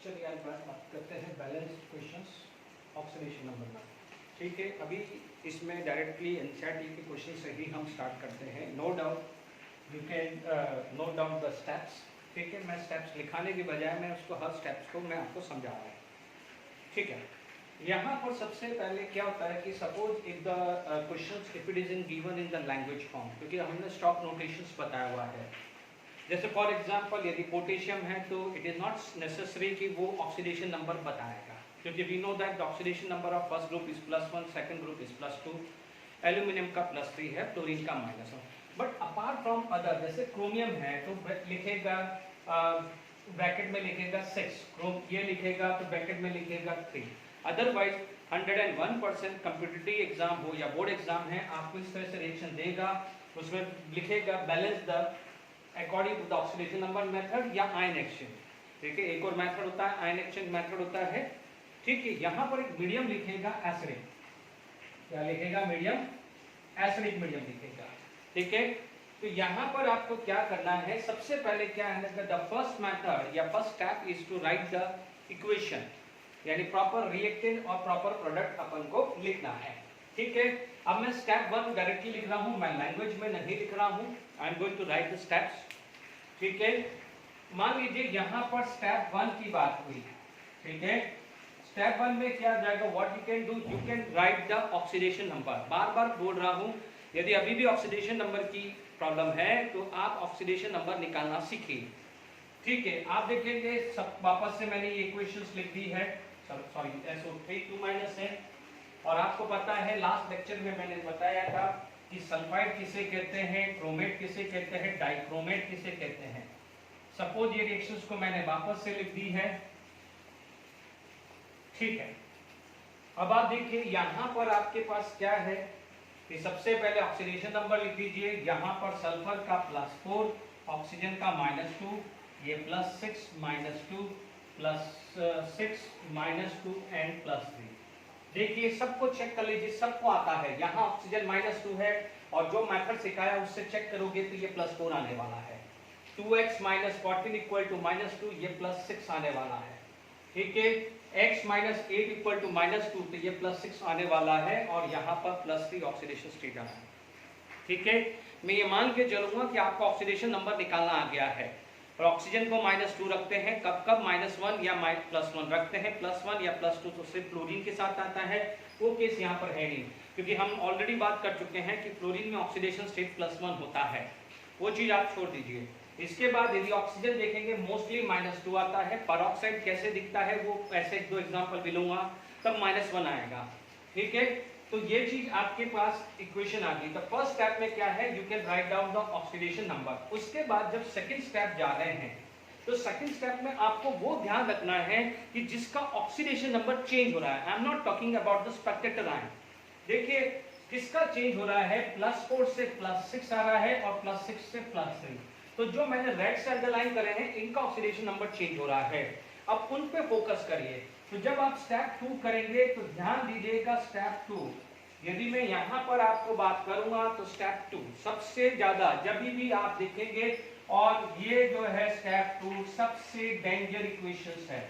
चलिए आज बात करते हैं बैलेंस्ड क्वेश्चंस ऑक्सीडेशन नंबर में। ठीक है, अभी इसमें डायरेक्टली एनसीईआरटी के क्वेश्चन से ही हम स्टार्ट करते हैं। No doubt you can note down the steps. ठीक है, मैं स्टेप्स लिखाने के बजाय मैं उसको हर स्टेप्स को मैं आपको समझा रहा हूँ। ठीक है, यहाँ पर सबसे पहले क्या होता है कि suppose if the question if it is in given in the language form, क्योंकि हमने स्टॉक नोटेशंस बताया हुआ है। जैसे फॉर एग्जांपल यदि पोटेशियम है तो इट इज नॉट नेसेसरी कि वो ऑक्सीडेशन नंबर बताएगा, क्योंकि we know that the oxidation number of first group is +1, second group is +2, aluminium का +3 है, फ्लोरीन का -1। बट अपार्ट फ्रॉम अदर, जैसे क्रोमियम है तो लिखेगा ब्रैकेट में लिखेगा 6, क्रोम ये लिखेगा तो ब्रैकेट में लिखेगा 3। अदरवाइज 101% कॉम्पिटिटिव एग्जाम हो या बोर्ड एग्जाम है, आपको इस तरह से रिएक्शन देगा, उसमें लिखेगा balance the according to the oxidation number method या आयन एक्सचेंज। ठीक है, एक और मेथड होता है आयन एक्सचेंज मेथड होता है। ठीक है, यहाँ पर एक मीडियम लिखेगा एसिडिक, क्या लिखेगा मीडियम, एसिडिक मीडियम लिखेगा। ठीक है, तो यहाँ पर आपको क्या करना है, सबसे पहले क्या है, द फर्स्ट मेथड या first step is to write the equation, यानी प्रॉपर रिएक्टेंट और प्रॉपर प्रोडक्ट अपन को लिखना है। ठीक है, अब मैं स्टेप 1 डायरेक्टली लिख रहा हूँ, मैं लैंग्वेज में नहीं लिख रहा हूँ। I am going to write the steps. ठीक है, मान लीजिए यहाँ पर स्टेप 1 की बात हुई। ठीक है, स्टेप 1 में क्या जाएगा, what you can do, you can write the oxidation number. बार बार बोल रहा हूँ, यदि अभी भी ऑक्सीडेशन नंबर की प्रॉब्लम है तो आप ऑक्सीडेशन नंबर निकालना सीखिए। ठीक है, आप देखेंगे सब वापस से मैंने ये इक्वेशंस लिख दी है, सॉरी SO3 2 है। और आपको पता है लास्ट लेक्चर में मैंने बताया था कि सल्फाइड किसे कहते हैं, क्रोमेट किसे कहते हैं, डाइक्रोमेट किसे कहते हैं। सपोज ये रिएक्शंस को मैंने वापस से लिख दी है। ठीक है, अब आप देखिए यहाँ पर आपके पास क्या है कि सबसे पहले ऑक्सीडेशन नंबर लिख दीजिए। यहाँ पर सल्फर का +4, ऑक्सीजन का -2, ये +6 -2 +6 -2 एंड +3। देखिए सबको चेक कर लीजिए, सबको आता है। यहाँ ऑक्सीजन -2 है और जो मेथड सिखाया उससे चेक करोगे तो ये +4 आने वाला है। 2x - 14 = -2, ये +6 आने वाला है। ठीक है, x - 8 = -2, तो ये +6 आने वाला है और यहाँ पर +3 ऑक्सीडेशन स्टेट आना है। ठीक है, मैं ये मान के चलूंगा कि आपको ऑक्सीडेशन नंबर निकालना आ गया है। और ऑक्सीजन को -2 रखते हैं, कब कब -1 या +1 रखते हैं, +1 या +2 तो सिर्फ फ्लोरीन के साथ आता है। वो केस यहाँ पर है नहीं, क्योंकि हम ऑलरेडी बात कर चुके हैं कि फ्लोरीन में ऑक्सीडेशन स्टेट +1 होता है, वो चीज आप छोड़ दीजिए। इसके बाद यदि ऑक्सीजन देखेंगे मोस्टली -2 आता है। पेरोक्साइड कैसे दिखता है, वो ऐसे 2 एग्जांपल भी लूंगा, तब -1 आएगा। ठीक है, तो ये चीज आपके पास इक्वेशन आ गई। तो फर्स्ट स्टेप में क्या है, you can write down the oxidation number. उसके बाद जब सेकंड स्टेप जा रहे हैं तो सेकंड स्टेप में आपको वो ध्यान रखना है कि जिसका ऑक्सीडेशन नंबर चेंज हो रहा है। I am not talking about the Spectator ion. देखिए किसका चेंज हो रहा है, +4 से +6 आ रहा है और +6 से +3। तो जो मैंने रेड से अंडरलाइन करे हैं इनका ऑक्सीडेशन नंबर चेंज हो रहा है। अब उन पे फोकस करिए। तो जब आप स्टेप 2 करेंगे तो ध्यान दीजिएगा, स्टेप 2 यदि मैं यहाँ पर आपको बात करूंगा तो स्टेप 2 सबसे ज्यादा जब भी आप देखेंगे, और ये जो है स्टेप 2 सबसे डेंजर इक्वेशंस है।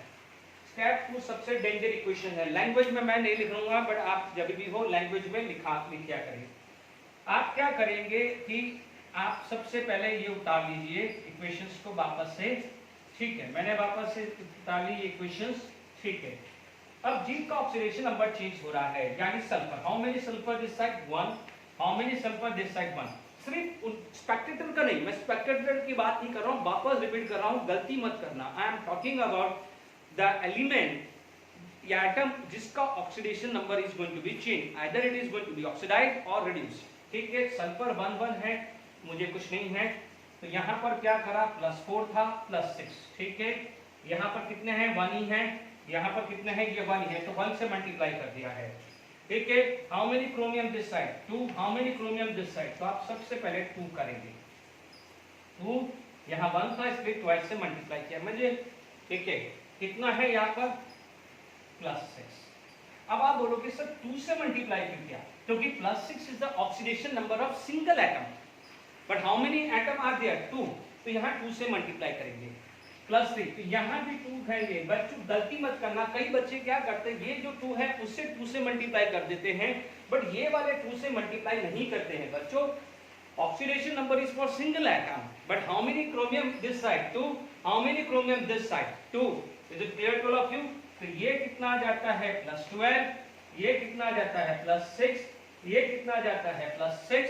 स्टेप 2 सबसे डेंजर इक्वेशन है। लैंग्वेज में मैं नहीं लिखूंगा, बट आप जब भी हो लैंग्वेज में लिखा करिए। आप क्या करेंगे कि आप सबसे पहले ये उतार लीजिए इक्वेशंस को वापस से। ठीक है, मैंने वापस से उतार ली इक्वेशंस। ठीक है, अब जी का ऑक्सीडेशन नंबर चेंज हो रहा है, यानी sulphur, how many sulphur this side 1, how many sulphur this side 1। सिर्फ स्पेक्टेटर का नहीं, मैं स्पेक्टेटर की बात नहीं कर रहा हूं, वापस रिपीट कर रहा हूं, गलती मत करना। I am talking about the element या एटम जिसका oxidation number is going to be change, either it is going to be oxidised और रिड्यूस्ड। ठीक है, सल्फर 1 है, मुझे कुछ नहीं है, तो यहाँ पर क्या करा, +4 था +6। ठीक है, यहाँ पर कितने हैं, 1 ही है, यहाँ पर कितने हैं, ये 1 है, तो 1 से मल्टीप्लाई कर दिया है। ठीक है, how many chromium this side 2, how many chromium this side, तो आप सबसे पहले 2 करेंगे। 2 यहाँ 1 था इसलिए ट्वाइस से मल्टीप्लाई किया मुझे। ठीक है, कितना है यहाँ पर, +6। अब आप बोलोगे सर 2 से मल्टीप्लाई क्यों किया, क्योंकि +6 is the oxidation number of single atom, but how many atom are there, 2, तो यहाँ 2 से मल्टीप्लाई करेंगे। +3, तो यहाँ भी 2 है। ये बच्चों गलती मत करना, कई बच्चे क्या करते हैं, ये जो 2 है उससे 2 से मल्टीप्लाई कर देते हैं, बट ये वाले 2 से मल्टीप्लाई नहीं करते हैं बच्चों। Oxidation number is for single atom, but how many chromium this side 2, how many chromium this side 2, is it clear to all of you? तो ये कितना आ जाता है +12, ये कितना आ जाता है +6, ये कितना आ जाता है +6,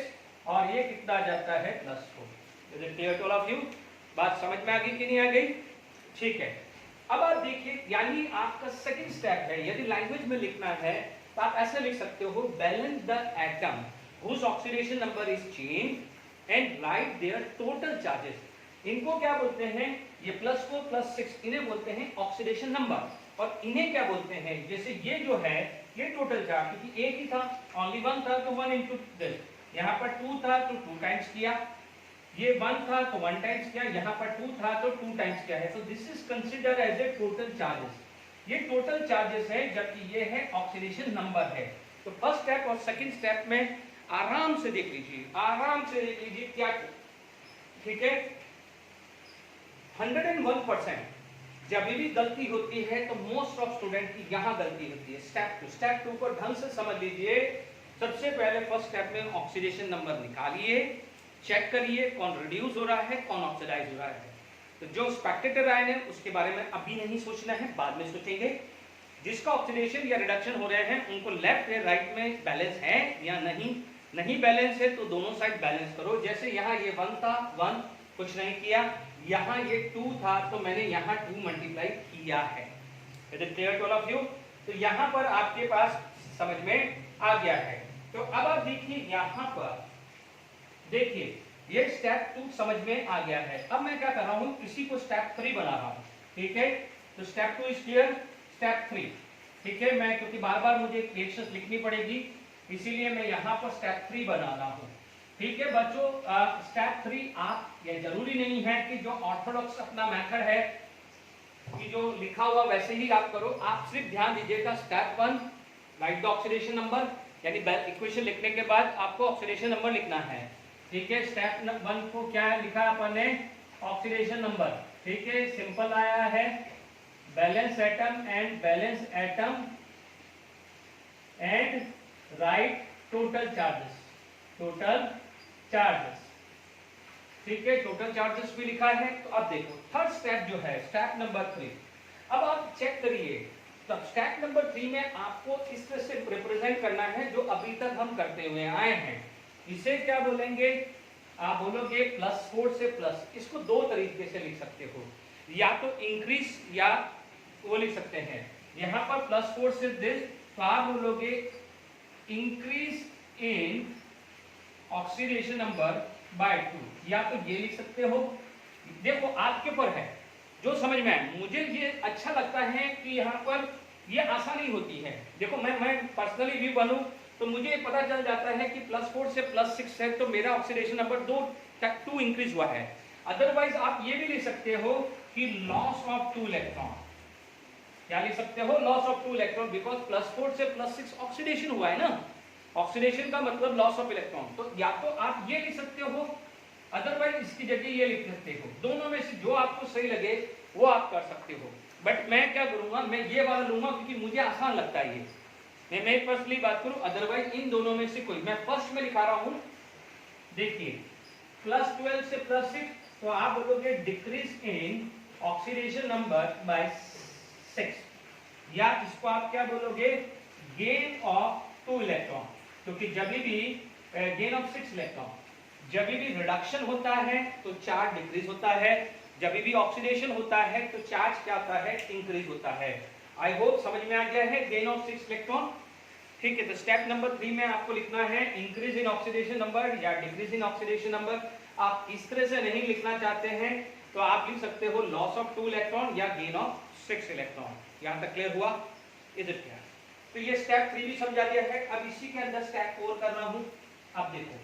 और ये कितना आ जाता है +4। Is it clear to all of you? बात समझ में आ गई कि नहीं आ गई? ठीक है। अब आप देखिए, यानी आपका सेकंड स्टेप है, यदि लैंग्वेज में लिखना है तो आप ऐसे लिख सकते हो, balance the atom whose oxidation number is changed and write their total charges। इनको क्या बोलते हैं, ये +4 +6 इन्हें बोलते हैं ऑक्सीडेशन नंबर, और इन्हें क्या बोलते हैं, जैसे ये जो है ये टोटल चार्ज, क्योंकि एक ही था, ओनली 1 था तो 1 इंटू दिस, यहाँ पर 2 था तो 2 टाइम्स किया, ये 1 था तो 1 टाइम्स किया, यहाँ पर 2 था तो 2 टाइम्स किया है, तो this is considered as a total charges. ये टोटल चार्जेस है, जबकि ये है ऑक्सीडेशन नंबर है। तो फर्स्ट स्टेप और सेकंड स्टेप में आराम से देख लीजिए, आराम से देख लीजिए क्या, ठीक है। 101% जब भी गलती होती है तो मोस्ट ऑफ स्टूडेंट की यहाँ गलती होती है। स्टेप टू को ढंग से समझ लीजिए। सबसे पहले फर्स्ट स्टेप में ऑक्सीडेशन नंबर निकालिए, चेक करिए कौन रिड्यूस हो रहा है, कौन ऑक्सीडाइज हो रहा है। तो जो स्पेक्टेटर आयन है उसके बारे में अभी नहीं सोचना है, बाद में सोचेंगे। जिसका ऑक्सीडेशन या रिडक्शन हो रहे हैं उनको लेफ्ट या राइट में बैलेंस है या नहीं बैलेंस है तो दोनों साइड बैलेंस करो। जैसे यहाँ ये 1 था, 1 कुछ नहीं किया, यहाँ ये 2 था तो मैंने यहाँ 2 मल्टीप्लाई किया है। Is it clear to all of you? तो यहाँ पर आपके पास समझ में आ गया है। तो अब आप देखिए, यहाँ पर देखिए ये स्टेप 2 समझ में आ गया है। अब मैं क्या कर रहा हूँ, इसी को स्टेप 3 बना रहा हूँ, ठीक है। तो स्टेप 2 इज क्लियर, स्टेप 3, ठीक है। मैं क्योंकि बार बार मुझे रिएक्शंस लिखनी पड़ेगी, इसीलिए मैं यहाँ पर स्टेप 3 बना रहा हूँ, ठीक है बच्चों। स्टेप 3 आप, ये जरूरी नहीं है कि जो ऑर्थोडॉक्स अपना मेथड है कि जो लिखा हुआ वैसे ही आप करो। आप सिर्फ ध्यान दीजिएगा, step 1 right the oxidation number, यानी इक्वेशन लिखने के बाद आपको ऑक्सीडेशन नंबर लिखना है, ठीक है। स्टेप 1 को क्या लिखा अपन ने, ऑक्सीडेशन नंबर, ठीक है। सिंपल आया है, balance atom and right total charges, ठीक है। टोटल चार्जेस भी लिखा है। तो अब देखो थर्ड स्टेप जो है, स्टेप नंबर 3। अब आप चेक करिए, तो स्टेप नंबर 3 में आपको इस तरह से रिप्रेजेंट करना है जो अभी तक हम करते हुए आए हैं। इसे क्या बोलेंगे, आप बोलोगे +4 से प्लस। इसको दो तरीके से लिख सकते हो, या तो इंक्रीज या वो लिख सकते हैं। यहाँ पर +4 से दिस, तो आप बोलोगे increase in oxidation number by 2, या तो ये लिख सकते हो। देखो आपके ऊपर है, जो समझ में आए। मुझे ये अच्छा लगता है कि यहाँ पर ये आसानी होती है। देखो मैं पर्सनली भी बनूं तो मुझे पता चल जाता है कि +4 से +6 है तो मेरा ऑक्सीडेशन नंबर 2 इंक्रीज हुआ है। अदरवाइज आप ये भी लिख सकते हो कि लॉस ऑफ 2 इलेक्ट्रॉन, क्या लिख सकते हो, लॉस ऑफ 2 इलेक्ट्रॉन, बिकॉज +4 से +6 ऑक्सीडेशन हुआ है ना। ऑक्सीडेशन का मतलब लॉस ऑफ इलेक्ट्रॉन। तो या तो आप ये लिख सकते हो, अदरवाइज इसकी जगह ये लिख सकते हो। दोनों में से जो आपको सही लगे वो आप कर सकते हो। बट मैं क्या करूंगा, मैं ये वाला लूंगा क्योंकि मुझे आसान लगता है ये। मैं पर्सनली बात करूं, अदरवाइज इन दोनों में से कोई, मैं फर्स्ट में लिखा रहा हूं। देखिए +12 से +6, तो आप बोलोगे decrease in oxidation number by 6, या इसको आप क्या बोलोगे, गेन ऑफ 2 इलेक्ट्रॉन, क्योंकि जब भी गेन ऑफ 6 इलेक्ट्रॉन, जब भी रिडक्शन होता है तो चार्ज डिक्रीज होता है, जब भी ऑक्सीडेशन होता है तो चार्ज क्या होता है, इंक्रीज होता है। आई होप समझ में आ गया है, गेन ऑफ 6 इलेक्ट्रॉन, ठीक है। तो स्टेप नंबर 3 में आपको लिखना है इंक्रीज इन ऑक्सीडेशन नंबर या डिक्रीज इन ऑक्सीडेशन नंबर। आप इस तरह से नहीं लिखना चाहते हैं तो आप लिख सकते हो लॉस ऑफ 2 इलेक्ट्रॉन या गेन ऑफ 6 इलेक्ट्रॉन। यहाँ तक क्लियर हुआ? Is it clear? तो ये स्टेप 3 भी समझा दिया है। अब इसी के अंदर स्टेप 4 कर रहा हूं। अब देखो,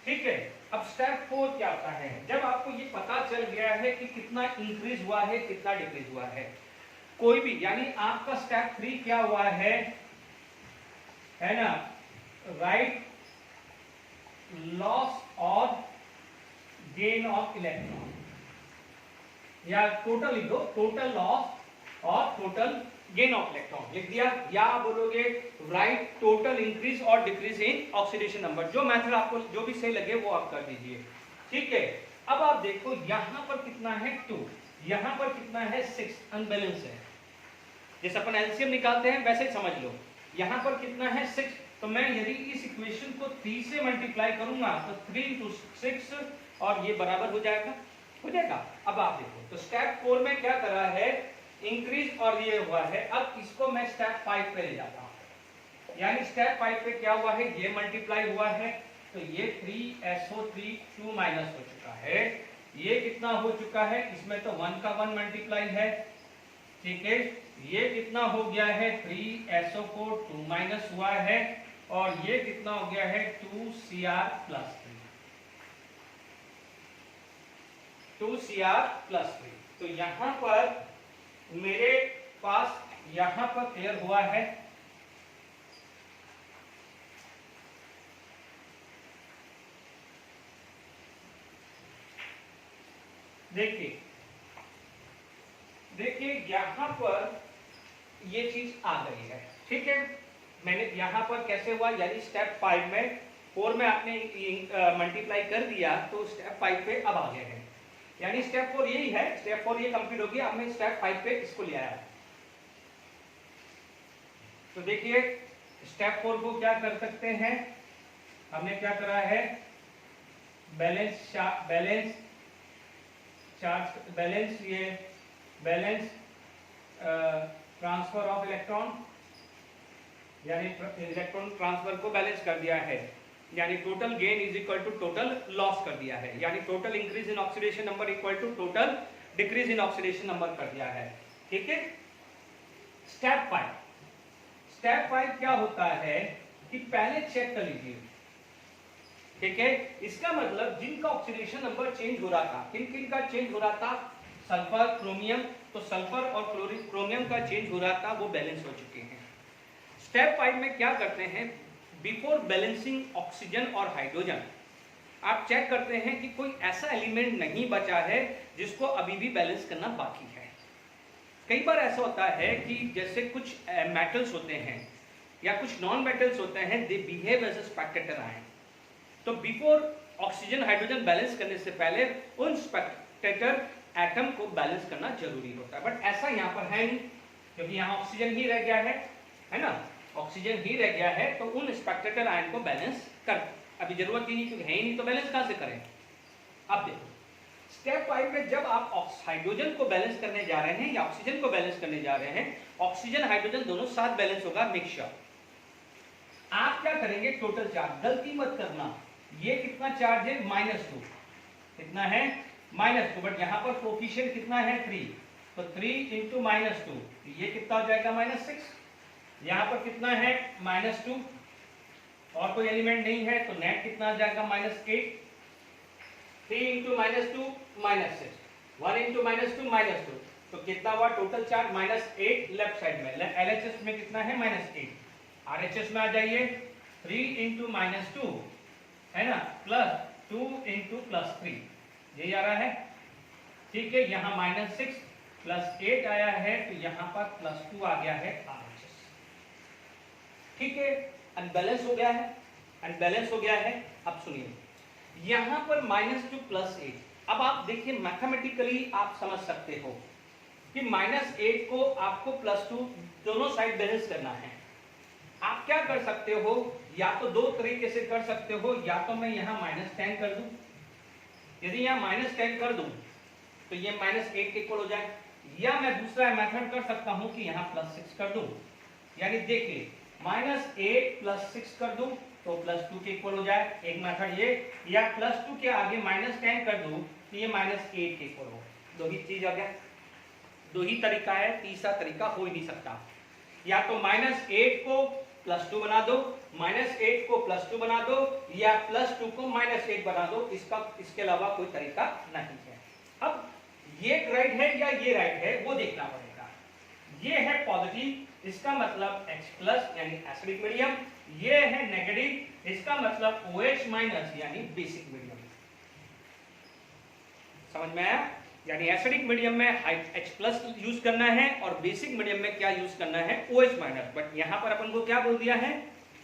ठीक है। अब स्टेप 4 क्या होता है, जब आपको ये पता चल गया है कि कितना इंक्रीज हुआ है, कितना डिक्रीज हुआ है, कोई भी, यानी आपका स्टेप 3 क्या हुआ है ना, राइट लॉस और गेन ऑफ इलेक्ट्रॉन, या टोटल लिख दो, टोटल लॉस और टोटल गेन ऑफ इलेक्ट्रॉन लिख दिया, या बोलोगे राइट टोटल इंक्रीज और डिक्रीज इन ऑक्सीडेशन नंबर। जो मेथड आपको जो भी सही लगे वो आप कर दीजिए, ठीक है। अब आप देखो यहां पर कितना है 2, यहां पर कितना है 6, अनबैलेंस है। जैसे अपन एलसीएम निकालते हैं वैसे ही समझ लो, यहां पर कितना है 6, तो मैं यदि इस इक्वेशन को 3 से मल्टीप्लाई करूंगा तो 3 × 6 और ये बराबर हो जाएगा, हो जाएगा। अब आप देखो तो स्टेप 4 में क्या करा है, इंक्रीज और ये हुआ है। अब इसको मैं स्टेप 5 पे ले जाता हूं, यानी स्टेप 5 पे क्या हुआ है, ये मल्टीप्लाई हुआ है तो ये 3SO3 2 माइनस हो चुका है। ये कितना हो चुका है, इसमें तो 1 का 1 मल्टीप्लाई है, ठीक है। ये कितना हो गया है 3SO4 2 माइनस हुआ है, और ये कितना हो गया है 2Cr+3, 2Cr+3। तो यहां पर मेरे पास यहां पर क्लियर हुआ है। देखिए देखिए यहां पर ये चीज आ गई है, ठीक है। मैंने यहां पर कैसे हुआ, यानी स्टेप 5 में 4 में आपने मल्टीप्लाई कर दिया तो स्टेप 5 पे अब आ गए हैं, यानी स्टेप 4 यही है। स्टेप 4 ये कंप्लीट हो गया, अब मैं स्टेप 5 पे इसको ले आया। तो देखिए स्टेप 4 को क्या कर सकते हैं, हमने क्या करा है, balance charge, balance transfer of electron, यानी इलेक्ट्रॉन ट्रांसफर को बैलेंस कर दिया है, यानी total gain is equal to total loss कर दिया है, यानी total increase in oxidation number equal to total decrease in oxidation number कर दिया है, ठीक है। स्टेप 5 क्या होता है कि पहले चेक कर लीजिए, ठीक है। इसका मतलब जिनका ऑक्सीडेशन नंबर चेंज हो रहा था, किन किन का चेंज हो रहा था, सल्फर क्रोमियम, तो सल्फर और क्रोमियम का चेंज हो रहा था, वो बैलेंस हो चुके हैं। स्टेप 5 में क्या करते हैं, बिफोर बैलेंसिंग ऑक्सीजन और हाइड्रोजन आप चेक करते हैं कि कोई ऐसा एलिमेंट नहीं बचा है जिसको अभी भी बैलेंस करना बाकी है। कई बार ऐसा होता है कि जैसे कुछ मेटल्स होते हैं या कुछ नॉन मेटल्स होते हैं, they behave as a spectator ion. तो बिफोर ऑक्सीजन हाइड्रोजन बैलेंस करने से पहले उन स्पेक्टेटर एटम को बैलेंस करना जरूरी होता है, बट ऐसा यहाँ पर है नहीं, क्योंकि यहाँ ऑक्सीजन ही रह गया है ना, ऑक्सीजन ही रह गया है, तो उन स्पेक्टेटर आयन को बैलेंस कर अभी जरूरत ही नहीं, क्योंकि है ही नहीं, तो बैलेंस कहां से करें। अब देखो स्टेप 5 में जब आप हाइड्रोजन को बैलेंस करने जा रहे हैं या ऑक्सीजन को बैलेंस करने जा रहे हैं, ऑक्सीजन हाइड्रोजन दोनों साथ बैलेंस होगा, मिक्सचर। आप क्या करेंगे, टोटल चार्ज, गलती मत करना, ये कितना चार्ज है -2, कितना है -2, बट यहां पर कोफिशिएंट कितना है 3, तो 3 × -2, ये कितना हो जाएगा -6। यहां पर कितना है -2, और कोई एलिमेंट नहीं है, तो नेट कितना आ जाएगा -8, 3 × -2 -6, 1 × -2 तो कितना हुआ टोटल चार्ज -8 लेफ्ट साइड में, LHS में कितना है -8, RHS में आ जाइए 3 × -2 है ना, +2 × +3, यही आ रहा है, ठीक है। यहाँ -6 +8 आया है, तो यहाँ पर +2 आ गया है RHS, ठीक है। अनबैलेंस हो गया है, अनबैलेंस हो गया है। अब सुनिए यहाँ पर -2 +8, अब आप देखिए मैथमेटिकली आप समझ सकते हो कि -8 को आपको +2 दोनों साइड बैलेंस करना है। आप क्या कर सकते हो, या तो दो तरीके से कर सकते हो, या तो मैं यहाँ -10 कर दूं, यदि यहाँ -10 कर दूं तो ये -8 के इक्वल हो जाए, या मैं दूसरा मेथड कर सकता हूं कि यहाँ +6 कर दूं, यानी देखिए -8 +6 कर दूं तो +2 के इक्वल हो जाए, एक मेथड ये, या +2 के आगे -10 कर दूं तो ये -8 के इक्वल हो। दो ही चीज आ गया, दो ही तरीका है, तीसरा तरीका हो ही नहीं सकता। या तो -8 को +2 बना दो, -8 को +2 बना दो, या +2 को -8 बना दो, इसके अलावा कोई तरीका नहीं है। अब ये राइट है या ये राइट है वो देखना पड़ेगा। ये है पॉजिटिव, इसका मतलब H+ यानी एसिडिक मीडियम, ये है नेगेटिव, इसका मतलब OH- यानी बेसिक मीडियम। समझ में आया? यानी एसिडिक मीडियम में H+ यूज करना है और बेसिक मीडियम में क्या यूज करना है, OH-, बट यहाँ पर अपन को क्या बोल दिया है,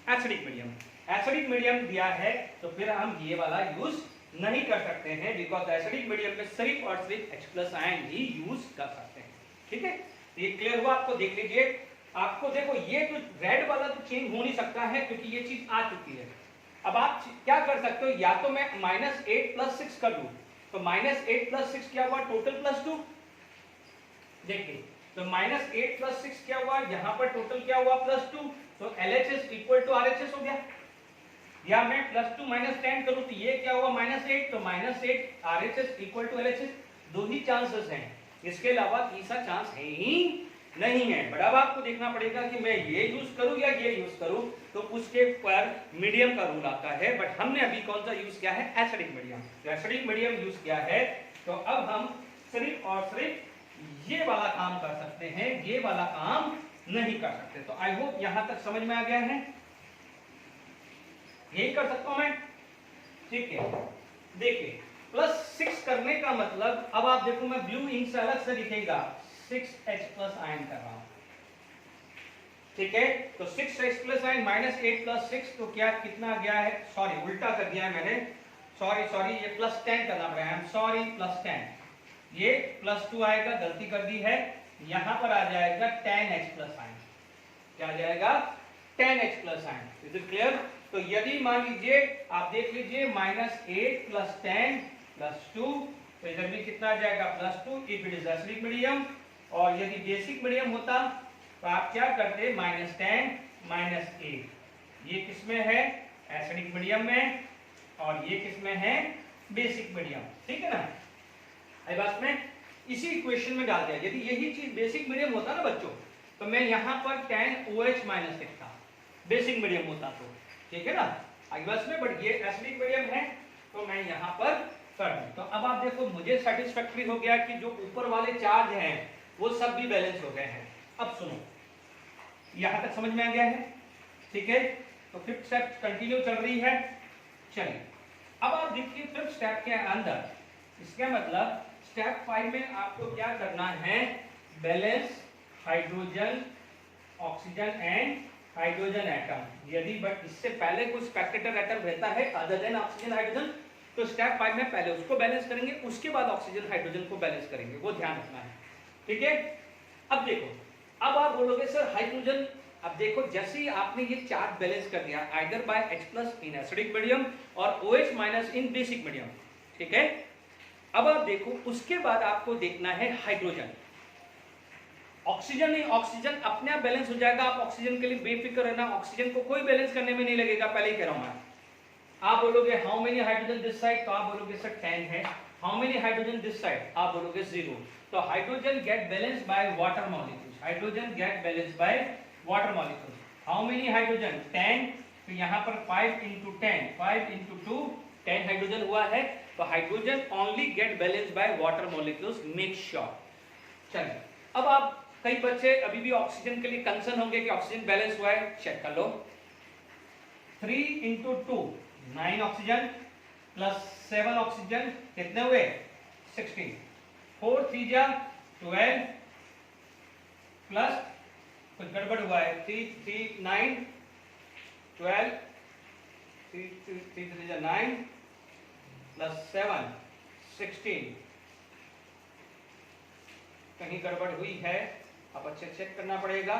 एसिडिक मीडियम। एसिडिक मीडियम दिया है तो फिर हम ये वाला यूज नहीं कर सकते हैं, बिकॉज एसिडिक मीडियम में सिर्फ और सिर्फ H+ आयन ही यूज कर सकते हैं। ठीक है, ये क्लियर हुआ आपको? देख लीजिए, आपको देखो ये तो रेड वाला तो चेंज हो नहीं सकता है क्योंकि ये चीज आ चुकी है। अब आप क्या कर सकते हो, या तो मैं -8 + 6 कर दूं, तो -8 + 6 क्या हुआ, टोटल +2। देखिए तो -8 + 6 क्या हुआ, यहाँ पर टोटल क्या हुआ, +2, तो LHS = RHS हो गया। या मैं +2 - 10 करूं तो ये क्या हुआ, -8, तो -8 RHS = LHS। दो ही चांसेस हैं, इसके अलावा तीसरा चांस है ही नहीं है। बड़ा आपको देखना पड़ेगा कि मैं ये यूज करूं या ये यूज करूं, तो उसके पर मीडियम का रूल आता है। बट हमने अभी कौन सा यूज किया है, एसिडिक मीडियम। तो एसिडिक मीडियम यूज किया है, तो अब हम सिर्फ और सिर्फ ये वाला काम कर सकते हैं, ये वाला काम नहीं कर सकते। तो आई होप यहां तक समझ में आ गया है, यही कर सकता हूं मैं। ठीक है, देखिए +6 करने का मतलब, अब आप देखो मैं ब्लू इंक से अलग से लिखेगा, 6H+ आयन कर रहा हूं। ठीक है, तो 6H+ आयन -8 + 6, तो क्या कितना गया है, सॉरी उल्टा कर दिया है मैंने, सॉरी ये +10 करना पड़ेगा, आई एम सॉरी, +10। ये +2 आएगा, गलती कर दी है, यहां पर आ जाएगा 10H+ आयन। क्या आ जाएगा, 10H+ ion. Is it clear? तो यदि मान लीजिए आप देख लीजिए -8 + 10 + 2, तो इधर भी कितना आ जाएगा, +2 if it is acidic medium. और यदि बेसिक मीडियम होता तो आप क्या करते, -10 - 8। ये किसमें है, एसिडिक मीडियम में, और ये किसमें है, बेसिक मीडियम। ठीक है ना, आई बात में इसी इक्वेशन में डाल दिया। यदि यही चीज बेसिक मीडियम होता ना बच्चों, तो मैं यहाँ पर 10OH- लिखता, बेसिक मीडियम होता तो। ठीक है ना, आई बात में, बट ये एसिडिक मीडियम है तो मैं यहाँ पर कर दूं। तो अब आप देखो मुझे सेटिस्फैक्टरी हो गया कि जो ऊपर वाले चार्ज हैं वो सब भी बैलेंस हो गए हैं। अब सुनो, यहां तक समझ में आ गया है? ठीक है, तो 5th स्टेप कंटिन्यू चल रही है। चलिए अब आप देखिए 5th स्टेप के अंदर, इसका मतलब स्टेप 5 में आपको क्या करना है, balance hydrogen, oxygen and hydrogen atom. यदि बट इससे पहले कोई स्पेक्टेटर एटम रहता है अदर देन ऑक्सीजन हाइड्रोजन, तो स्टेप 5 में पहले उसको बैलेंस करेंगे, उसके बाद ऑक्सीजन हाइड्रोजन को बैलेंस करेंगे, वो ध्यान रखना है। ठीक है, अब देखो, अब आप बोलोगे सर हाइड्रोजन, अब देखो जैसे ही आपने ये चार्ज बैलेंस कर दिया either bye H+ in acidic medium और OH- इन बेसिक मीडियम। ठीक है, अब आप देखो उसके बाद आपको देखना है हाइड्रोजन। ऑक्सीजन नहीं, ऑक्सीजन अपने आप बैलेंस हो जाएगा, आप ऑक्सीजन के लिए बेफिक्र रहना, ऑक्सीजन को कोई बैलेंस करने में नहीं लगेगा, पहले ही कह रहा हूं मैं। आप बोलोगे how many hydrogen this side, तो आप बोलोगे सर 10 है। How many hydrogen this side, आप बोलोगे 0। तो hydrogen get balance by water molecules, hydrogen get balance by water molecules. How many hydrogen, 10, तो यहाँ पर 5 × 10, 5 × 2, 10 हाइड्रोजन हुआ है। तो hydrogen only get balance by water molecules, make sure. चलिए अब आप, कई बच्चे अभी भी ऑक्सीजन के लिए कंसर्न होंगे कि ऑक्सीजन बैलेंस हुआ है, चेक कर लो। 3 × 2, 9 ऑक्सीजन प्लस 7 ऑक्सीजन, कितने हुए, 16। 4 3 जा 12 प्लस कुछ गड़बड़ हुआ है, 3 3 9 12, 3 3 जा 9 प्लस 7 16, कहीं गड़बड़ हुई है, अब अच्छे चेक करना पड़ेगा।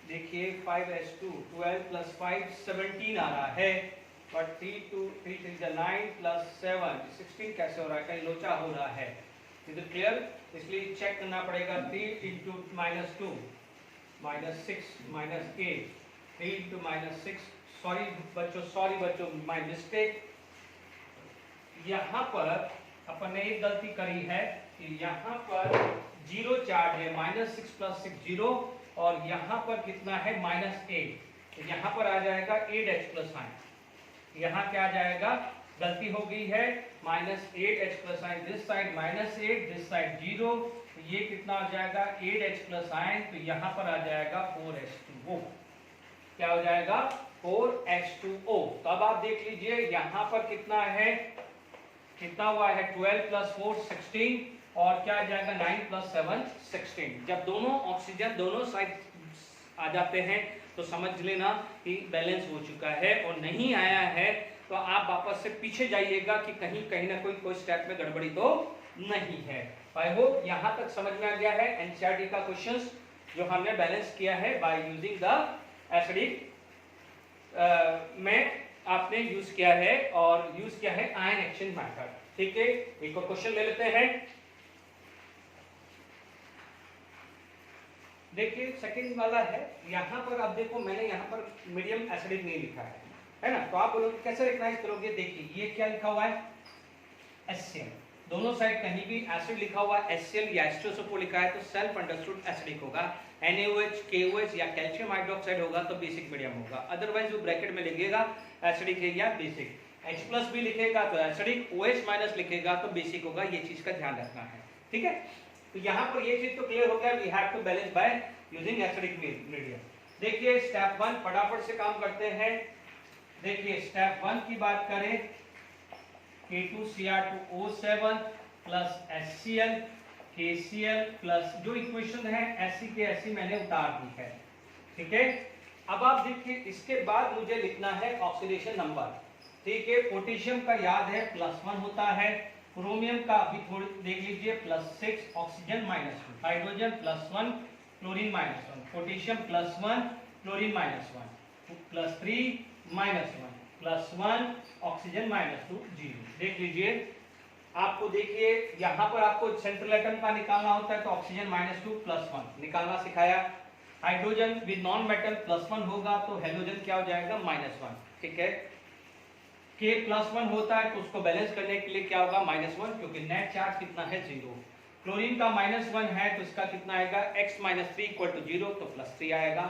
देखिए 5s2 12 प्लस 5 17 आ रहा है, बट 3 3 जा 9 प्लस 7 16 कैसे हो रहा है, कहीं लोचा हो रहा है। Is it clear? इसलिए चेक करना पड़ेगा। 3 × -2 -6 -8, 3 × -6, सॉरी बच्चों माय मिस्टेक। यहाँ पर अपन ने एक गलती करी है कि यहाँ पर 0 चार्ज है, -6 + 6 0, और यहाँ पर कितना है, -8, तो यहाँ पर आ जाएगा 8H+ आयन। यहाँ क्या आ जाएगा, गलती हो गई है, -8H+ ion this side, -8 this side 0, तो ये कितना आ जाएगा 8H+ आयन, तो यहाँ पर आ जाएगा 4H2O। क्या हो जाएगा, 4H2O। तो अब आप देख लीजिए यहाँ पर कितना है, कितना हुआ है 12 प्लस 4 16 और क्या आ जाएगा 9 प्लस 7 16। जब दोनों ऑक्सीजन दोनों साइड आ जाते हैं तो समझ लेना कि बैलेंस हो चुका है, और नहीं आया है तो आप वापस से पीछे जाइएगा कि कहीं ना कोई स्टेप में गड़बड़ी तो नहीं है। आई होप यहाँ तक समझ में आ गया है। एनसीईआरटी का क्वेश्चंस जो हमने बैलेंस किया है बाय यूजिंग द एसिडिक में आपने यूज किया है, और यूज किया है आयन एक्सचेंज मेथड। ठीक है, एक और क्वेश्चन ले लेते हैं। देखिए सेकंड वाला है, यहाँ पर आप देखो मैंने यहाँ पर मीडियम एसिडिक नहीं लिखा है ना, तो आप बोलोगे कैसे रिकॉग्नाइज करोगे। देखिए ये क्या लिखा हुआ है HCl, दोनों साइड कहीं भी एसिड लिखा हुआ है HCl या H2SO4 लिखा है तो सेल्फ अंडरस्टूड एसिडिक होगा। NaOH, KOH या कैल्शियम हाइड्रोक्साइड होगा तो बेसिक मीडियम होगा, अदरवाइज वो ब्रैकेट में लिखिएगा एसिडिक है या बेसिक। H+ भी लिखेगा तो एसिडिक, OH- लिखेगा तो बेसिक होगा, ये चीज का ध्यान रखना है। ठीक है, तो यहाँ पर ये चीज तो क्लियर हो गया, we have to balance by using acidic medium. देखिए स्टेप 1 फटाफट से काम करते हैं। देखिए स्टेप 1 की बात करें, K2Cr2O7 plus HCl KCl plus जो इक्वेशन है ऐसी के ऐसी मैंने उतार दी है। ठीक है, अब आप देखिए इसके बाद मुझे लिखना है ऑक्सीडेशन नंबर। ठीक है, पोटेशियम का याद है +1 होता है, क्रोमियम का अभी थोड़ी देख लीजिए +6, oxygen -2, hydrogen +1, chlorine -1, potassium +1, chlorine -1, +3 -1, +1, oxygen -2, 0। देख लीजिए, आपको देखिए यहाँ पर आपको सेंट्रल एटम का निकालना होता है तो ऑक्सीजन -2 +1 निकालना सिखाया। हाइड्रोजन विद नॉन मेटल +1 होगा तो हेलोजन क्या हो जाएगा -1। ठीक है, K +1 होता है तो उसको बैलेंस करने के लिए क्या होगा -1, क्योंकि नेट चार्ज कितना है 0। क्लोरीन का -1 है तो इसका कितना आएगा x - 3 = 0 तो +3 आएगा।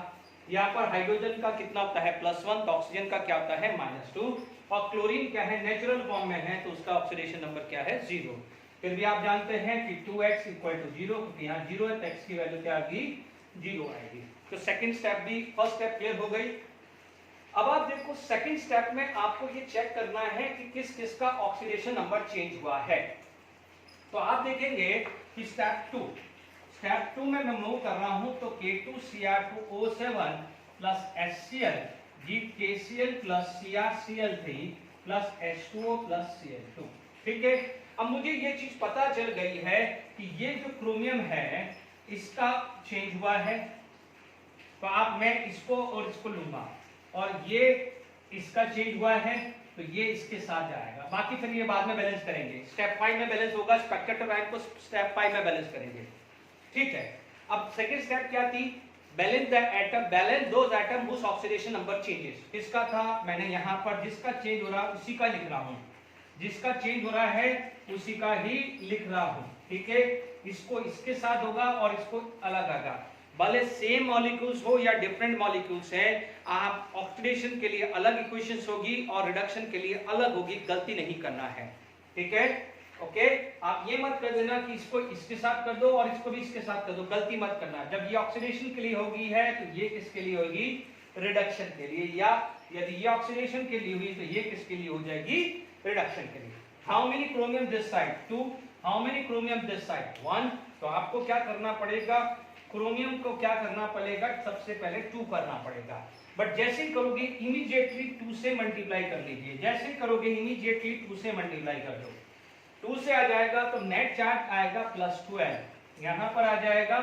यहाँ पर हाइड्रोजन का कितना होता है +1 तो ऑक्सीजन का क्या होता है -2, और क्लोरीन क्या है नेचुरल फॉर्म में है तो उसका ऑक्सीडेशन नंबर क्या है 0। फिर भी आप जानते हैं कि 2x = 0, क्योंकि यहाँ 0 है तो x की वैल्यू क्या आएगी 0 आएगी। तो सेकंड स्टेप भी फर्स्ट स्टेप क्लियर हो गई। अब आप देखो सेकंड स्टेप में आपको ये चेक करना है कि किस किस का ऑक्सीडेशन नंबर चेंज हुआ है। तो आप देखेंगे कि स्टेप 2 में मैं मूव कर रहा हूं तो K2Cr2O7 plus HCl KCl plus CrCl3 plus H2O plus Cl2। ठीक है, अब मुझे ये चीज पता चल गई है कि ये जो क्रोमियम है इसका चेंज हुआ है, तो मैं इसको और इसको लूंगा, और ये इसका चेंज हुआ है तो ये इसके साथ जाएगा, बाकी फिर ये बाद में बैलेंस करेंगे। स्टेप 5 में बैलेंस होगा, स्पेक्ट्रम आयन को स्टेप 5 में बैलेंस करेंगे। ठीक है, अब सेकंड स्टेप क्या थी, balance the atom, balance those atom whose oxidation number changes. किसका था, मैंने यहाँ पर जिसका चेंज हो रहा है उसी का लिख रहा हूँ, जिसका चेंज हो रहा है उसी का ही लिख रहा हूँ। ठीक है, इसको इसके साथ होगा और इसको अलग आएगा, भले सेम मॉलिक्यूल्स हो या डिफरेंट मॉलिक्यूल्स हैं, आप ऑक्सीडेशन के लिए अलग इक्वेशंस होगी और रिडक्शन के लिए अलग होगी, गलती नहीं करना है। ठीक है, ओके, आप ये मत कर देना कि इसको इसके साथ कर दो और इसको भी इसके साथ कर दो, गलती मत करना। जब ये ऑक्सीडेशन के लिए होगी है तो ये किसके लिए होगी, रिडक्शन के लिए, या यदि ये ऑक्सीडेशन के लिए हुई तो ये किसके लिए हो जाएगी, रिडक्शन के लिए। How many chromium this side 2, how many chromium this side 1। तो आपको क्या करना पड़ेगा, क्रोमियम को क्या करना पड़ेगा, सबसे पहले 2 करना पड़ेगा, बट जैसे ही करोगे इमीडिएटली 2 से मल्टीप्लाई कर लीजिए, जैसे ही करोगे इमीडिएटली 2 से मल्टीप्लाई कर दो, 2 से आ जाएगा तो नेट चार्ज आएगा +12, यहाँ पर आ जाएगा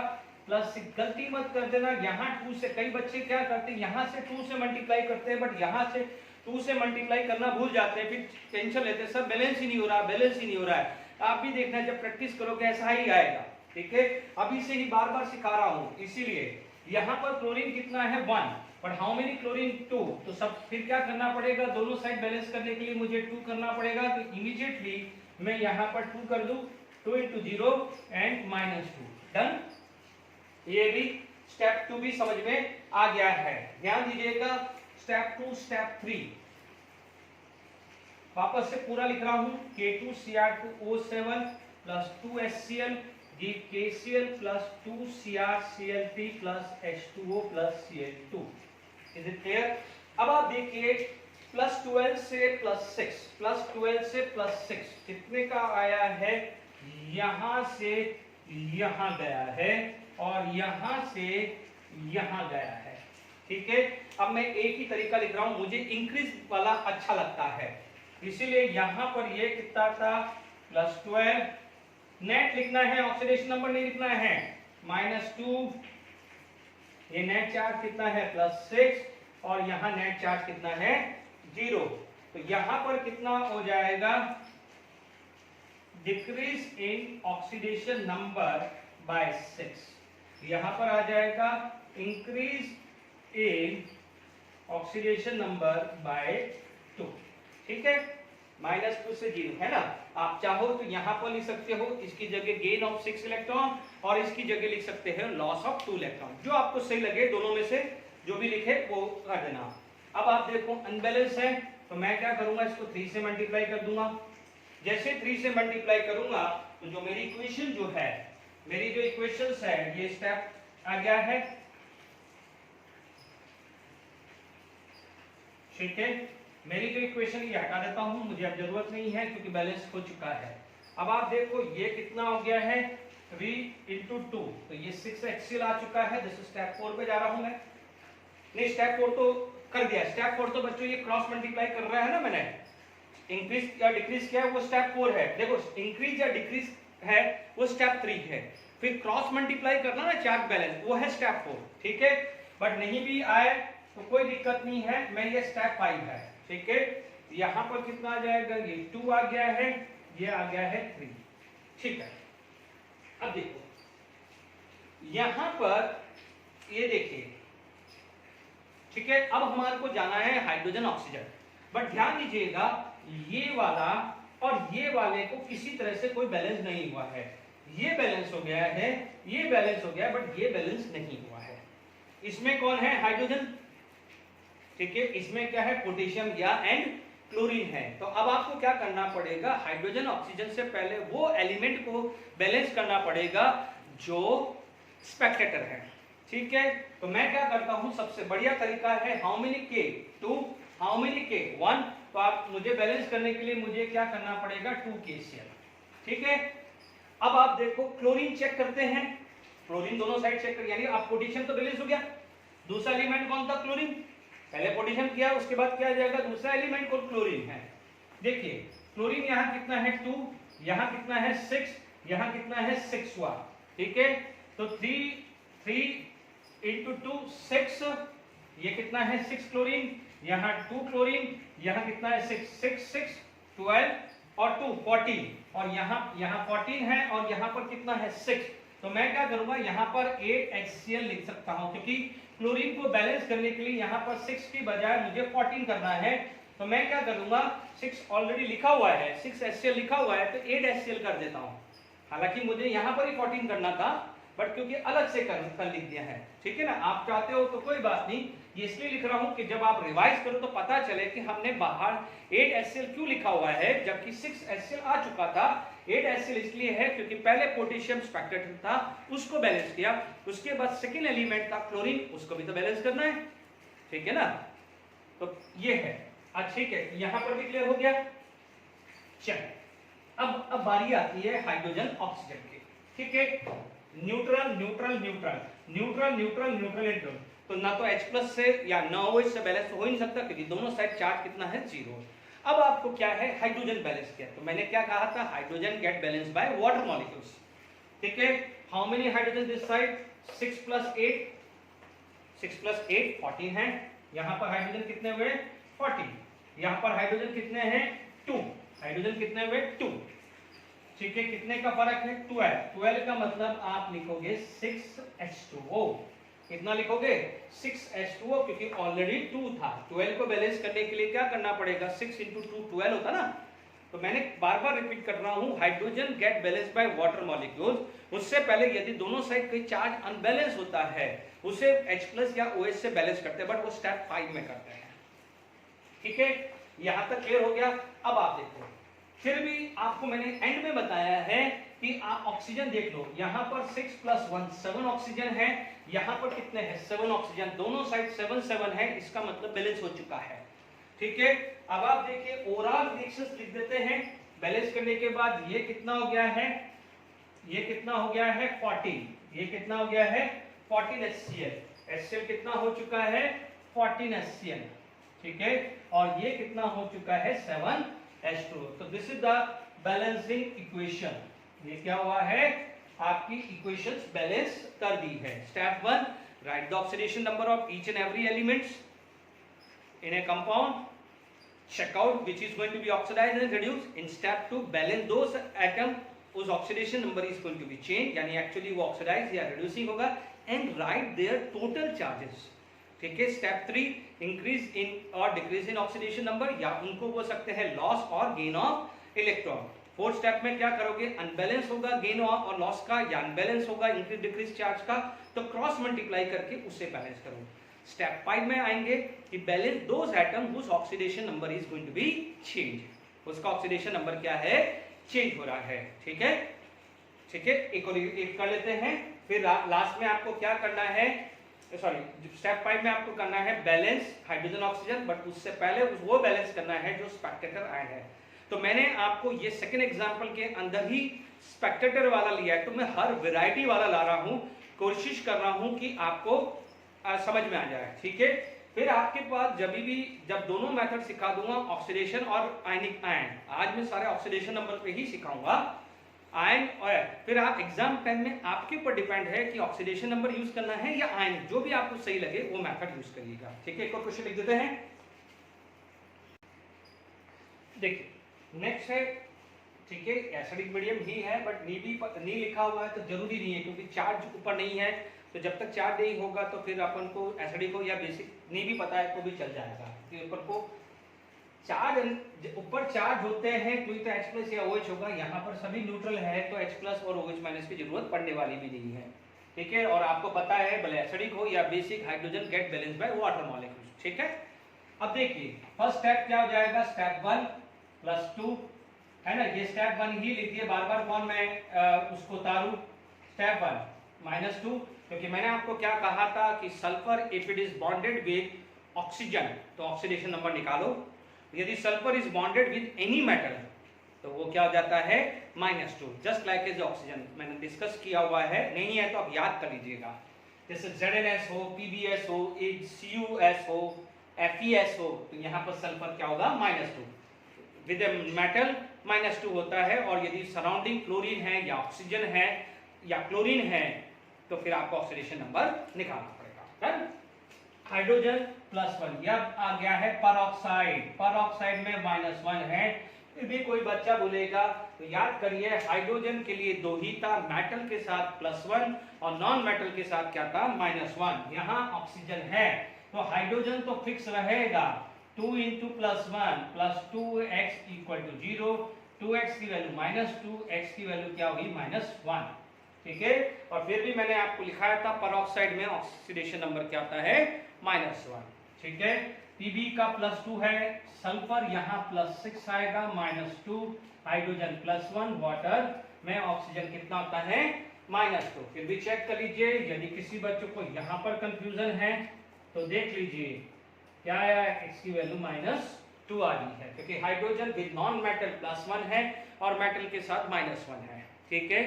+6। गलती मत कर देना, यहाँ 2 से, कई बच्चे क्या करते हैं यहाँ से 2 से मल्टीप्लाई करते हैं बट यहाँ से 2 से मल्टीप्लाई करना भूल जाते हैं, फिर टेंशन लेते हैं सर बैलेंस ही नहीं हो रहा, बैलेंस ही नहीं हो रहा है। आप भी देखना जब प्रैक्टिस करोगे ऐसा ही आएगा। ठीक है, अभी से ही बार बार सिखा रहा हूं, इसीलिए यहाँ पर क्लोरीन कितना है 1, बट हाउ मेनी क्लोरीन 2, तो सब फिर क्या करना पड़ेगा, दोनों साइड बैलेंस करने के लिए मुझे 2 करना पड़ेगा, तो इमीडिएटली मैं यहाँ पर 2 कर दूं, 2 × 0 एंड -2, डन। ये भी स्टेप 2 भी समझ में आ गया है। ध्यान दीजिएगा, स्टेप 2 स्टेप 3 वापस से पूरा लिख रहा हूं, K2Cr2O7 plus 2HCl KCl plus 2CrCl3 plus H2O plus Cl2। Is it clear. अब आप देखिए +12 से +6, +12 से +6 कितने का आया है? यहां से यहां गया है और यहां से यहां गया है। ठीक है, अब मैं एक ही तरीका लिख रहा हूं, मुझे इंक्रीज वाला अच्छा लगता है, इसीलिए यहां पर ये कितना था? +12। नेट लिखना है, ऑक्सीडेशन नंबर नहीं लिखना है। -2, ये नेट चार्ज कितना है? +6 और यहां नेट चार्ज कितना है? 0। तो यहां पर कितना हो जाएगा? Decrease in oxidation number by 6। यहां पर आ जाएगा increase in oxidation number by 2। ठीक है, -2 से 0 है ना। आप चाहो तो यहां पर लिख सकते हो, इसकी जगह गेन ऑफ 6 इलेक्ट्रॉन और इसकी जगह लिख सकते हैं लॉस ऑफ 2 इलेक्ट्रॉन। जो आपको सही लगे दोनों में से जो भी लिखे वो कर देना। अब आप देखो अनबैलेंस है, तो मैं क्या करूंगा? इसको 3 से मल्टीप्लाई कर दूंगा। जैसे 3 से मल्टीप्लाई करूंगा तो जो मेरी इक्वेशन जो है, मेरी जो इक्वेशंस है, ये स्टेप आ गया है। ठीक है, मेरी जो इक्वेशन ये हटा देता हूं, मुझे अब जरूरत नहीं है क्योंकि बैलेंस हो चुका है। अब आप देखो ये कितना हो गया है? 3 × 2, तो ये 6 एक्सियल आ चुका है। दिस स्टेप 4 पे जा रहा हूं मैं। नहीं, स्टेप 4 तो कर दिया। स्टेप 4 तो बच्चों ये क्रॉस मल्टीप्लाई कर रहा है ना मैंने। इंक्रीज या डिक्रीज किया है वो स्टेप 4 है। देखो इंक्रीज या डिक्रीज है वो स्टेप 3 है। फिर क्रॉस मल्टीप्लाई करना ना चार्ज बैलेंस, वो है स्टेप 4। ठीक है, बट नहीं भी आए तो कोई दिक्कत नहीं है, मैं ये स्टेप 5 है। ठीक है, यहां पर कितना आ जाएगा? ये 2 आ गया है, ये आ गया है 3। ठीक है, अब देखो यहां पर ये देखिए। ठीक है, अब हमारे को जाना है हाइड्रोजन ऑक्सीजन। बट ध्यान दीजिएगा ये वाला और ये वाले को किसी तरह से कोई बैलेंस नहीं हुआ है। ये बैलेंस हो गया है, ये बैलेंस हो गया, बट ये बैलेंस नहीं हुआ है। इसमें कौन है? हाइड्रोजन। ठीक है, इसमें क्या है? पोटेशियम या एंड क्लोरीन है। तो अब आपको क्या करना पड़ेगा? हाइड्रोजन ऑक्सीजन से पहले वो एलिमेंट को बैलेंस करना पड़ेगा जो स्पेक्टेटर है। ठीक है, तो मैं क्या करता हूं? सबसे बढ़िया तरीका है हाउ मेनी के? 2, हाउ मेनी के? 1। तो आप मुझे बैलेंस करने के लिए मुझे क्या करना पड़ेगा? 2 KCl। ठीक है, अब आप देखो क्लोरीन चेक करते हैं। क्लोरीन दोनों साइड चेक कर, यानी आप पोटेशियम तो बैलेंस हो गया। दूसरा एलिमेंट कौन था? क्लोरीन। पहले पोटेशियम किया, उसके बाद क्या आ जाएगा? दूसरा एलिमेंट को क्लोरीन है। देखिए क्लोरीन यहाँ कितना है? 2, यहाँ कितना है? 6, यहाँ कितना है? 6 हुआ। ठीक है, तो 3 × 2 6, ये कितना है? 6 क्लोरीन, यहाँ 2 क्लोरीन, यहाँ कितना है? 6 12 और 2 14, और यहाँ 14 है और यहाँ पर कितना है? 6। तो मैं क्या करूंगा? यहाँ पर 8 HCl लिख सकता हूँ, क्योंकि क्लोरीन को बैलेंस करने के लिए यहाँ पर 6 की बजाय मुझे 14 करना है। तो मैं क्या करूंगा? 6 ऑलरेडी लिखा हुआ है, 6 HCl लिखा हुआ है, तो 8 HCl कर देता हूँ। हालांकि मुझे यहाँ पर ही 14 करना था, बट क्योंकि अलग से कर लिख दिया है। ठीक है ना, आप चाहते हो तो कोई बात नहीं, ये इसलिए लिख रहा हूं कि जब आप रिवाइज करो तो पता चले कि हमने बाहर 8 HCl क्यों लिखा हुआ है जबकि 6 HCl आ चुका था। 8 HCl इसलिए है क्योंकि पहले पोटेशियम स्पेक्टेटर था, उसको बैलेंस किया, उसके बाद सेकेंड एलिमेंट था क्लोरीन, उसको भी तो बैलेंस करना है। ठीक है ना, तो ये है। ठीक है, यहां पर भी क्लियर हो गया। चलिए अब बारी आती है हाइड्रोजन ऑक्सीजन की। ठीक है, neutral neutral neutral neutral neutral neutral neutral, तो ना तो H+ से या ना OH से बैलेंस हो ही नहीं सकता क्योंकि दोनों साइड चार्ज कितना है? 0। अब आपको क्या है? हाइड्रोजन बैलेंस किया, तो मैंने क्या कहा था? Hydrogen get balance by water molecules. ठीक है, how many hydrogen this side? 6 + 8, 6 + 8 14 है। यहाँ पर हाइड्रोजन कितने हुए? 40। यहाँ पर हाइड्रोजन कितने हैं? 2। हाइड्रोजन कितने हुए? 2। ठीक है, कितने का फर्क है? 12। 12 का मतलब आप लिखोगे 6H2O। कितना लिखोगे? 6H2O, क्योंकि ऑलरेडी 2 था। 12 को बैलेंस करने के लिए क्या करना पड़ेगा? 6 × 2 12 होता ना। तो मैंने बार बार रिपीट कर रहा हूं, hydrogen get balance by water molecules. उससे पहले यदि दोनों साइड कोई चार्ज अनबैलेंस होता है उसे H+ या OH से बैलेंस करते हैं, बट वो स्टेप 5 में करते हैं। ठीक है, यहां तक क्लियर हो गया। अब आप देखो, फिर भी आपको मैंने एंड में बताया है कि आप ऑक्सीजन देख लो। यहां पर 6 + 1 7 ऑक्सीजन है, यहां पर कितने हैं? 7 ऑक्सीजन, दोनों साइड 7 7 है, इसका मतलब बैलेंस हो चुका है। ठीक है, अब आप देखिए ओवरऑल रिएक्शंस लिख देते हैं। बैलेंस करने के बाद ये कितना हो गया है, ये कितना हो गया है 14, ये कितना हो गया है 14 HCl, HCl कितना हो चुका है 14 HCl, ठीक है, और ये कितना हो चुका है 7 H2O। तो this is the balancing equation. ये क्या हुआ है, आपकी इक्वेशंस बैलेंस कर दी है। Step 1, right the oxidation number of each and every elements in a compound, check out which is going to be oxidized and reduced. In step 2, balance those atom whose oxidation number is going to be changed, यानी actually वो oxidized या reducing होगा, and write their total charges, ठीक है। Step 3, increase in और decrease in oxidation number, या उनको बोल सकते हैं लॉस और gain of electron. Fourth step में क्या करोगे, अनबैलेंस होगा गेन ऑफ और लॉस का, या अनबैलेंस होगा इंक्रीज डिक्रीज चार्ज का, तो क्रॉस मल्टीप्लाई करके उससे बैलेंस करो। स्टेप 5 में आएंगे कि balance those atom whose oxidation number is going to be change, उसका ऑक्सीडेशन नंबर क्या है, चेंज हो रहा है, ठीक है, ठीक है। एक कर लेते हैं, फिर लास्ट में आपको क्या करना है, सॉरी स्टेप 5 में आपको करना है बैलेंस हाइड्रोजन ऑक्सीजन, बट उससे पहले वो बैलेंस करना है जो स्पेक्टेटर आयन है। तो मैंने आपको ये सेकंड एग्जांपल के अंदर ही स्पेक्टेटर वाला लिया है, तो मैं हर वैरायटी वाला ला रहा हूं, कोशिश कर रहा हूं कि आपको समझ में आ जाए, ठीक है। फिर आपके पास जब दोनों मेथड सिखा दूंगा, ऑक्सीडेशन और आयनिक आयन, आज मैं सारे ऑक्सीडेशन नंबर पे ही सिखाऊंगा आयन, और फिर आप एग्जाम टाइम में आपके ऊपर डिपेंड है कि ऑक्सीडेशन नंबर यूज करना है या आयन, जो भी आपको सही लगे वो मेथड यूज करिएगा, ठीक है। एक और क्वेश्चन लिख देते हैं, देखिए नेक्स्ट है, ठीक है, एसिडिक मीडियम ही है, बट नी लिखा हुआ है तो जरूरी नहीं है, क्योंकि चार्ज ऊपर नहीं है, तो जब तक चार्ज नहीं होगा तो फिर अपन को एसिडिक हो या बेसिक नहीं भी पता है तो भी चल जाएगा। तो ऊपर को चार्ज, ऊपर चार्ज होते हैं तो H+ या OH होगा, यहाँ पर सभी न्यूट्रल है तो H+ और OH- की जरूरत पड़ने वाली भी नहीं है, ठीक है। और आपको पता है भले एसिडिक हो या basic, hydrogen get balance by water molecules, ठीक है। अब देखिए फर्स्ट स्टेप क्या हो जाएगा, स्टेप 1 + 2 है ना, ये स्टेप 1 ही लिखिए, बार बार कौन मैं उसको उतारूं। स्टेप 1 -2, क्योंकि मैंने आपको क्या कहा था कि sulphur if it is bonded with oxygen तो ऑक्सीडेशन नंबर निकालो, यदि sulphur is bonded with any metal तो वो क्या हो जाता है -2, जस्ट लाइक एज ऑक्सीजन। मैंने डिस्कस किया हुआ है, नहीं है तो आप याद कर लीजिएगा, जैसे ZnS हो, PbS हो, CuS हो, FeS हो, तो यहाँ पर सल्फर क्या होगा -2, विद ए मेटल -2 होता है। और यदि सराउंडिंग क्लोरीन है या ऑक्सीजन है या क्लोरीन है तो फिर आपको ऑक्सीडेशन नंबर निकालना पड़ेगा। हाइड्रोजन +1, यह आ गया है परऑक्साइड, परऑक्साइड में -1 है। फिर भी कोई बच्चा बोलेगा तो याद करिए, हाइड्रोजन के लिए 2 ही था, मेटल के साथ +1 और नॉन मेटल के साथ क्या था -1। यहाँ ऑक्सीजन है तो हाइड्रोजन तो फिक्स रहेगा, 2 × +1 + 2x = 0, 2x की वैल्यू -2, x की वैल्यू क्या हुई -1, ठीक है। और फिर भी मैंने आपको लिखाया था परऑक्साइड में ऑक्सीडेशन नंबर क्या आता है -1, ठीक है। Pb का +2 है, सल्फर यहाँ +6 आएगा, -2, हाइड्रोजन +1, वाटर में ऑक्सीजन कितना होता है -2। फिर भी चेक कर लीजिए, यदि किसी बच्चों को यहाँ पर कंफ्यूजन है तो देख लीजिए क्या आया, x की वैल्यू -2 आ रही है, क्योंकि हाइड्रोजन विद नॉन मेटल +1 है और मेटल के साथ -1 है, ठीक है।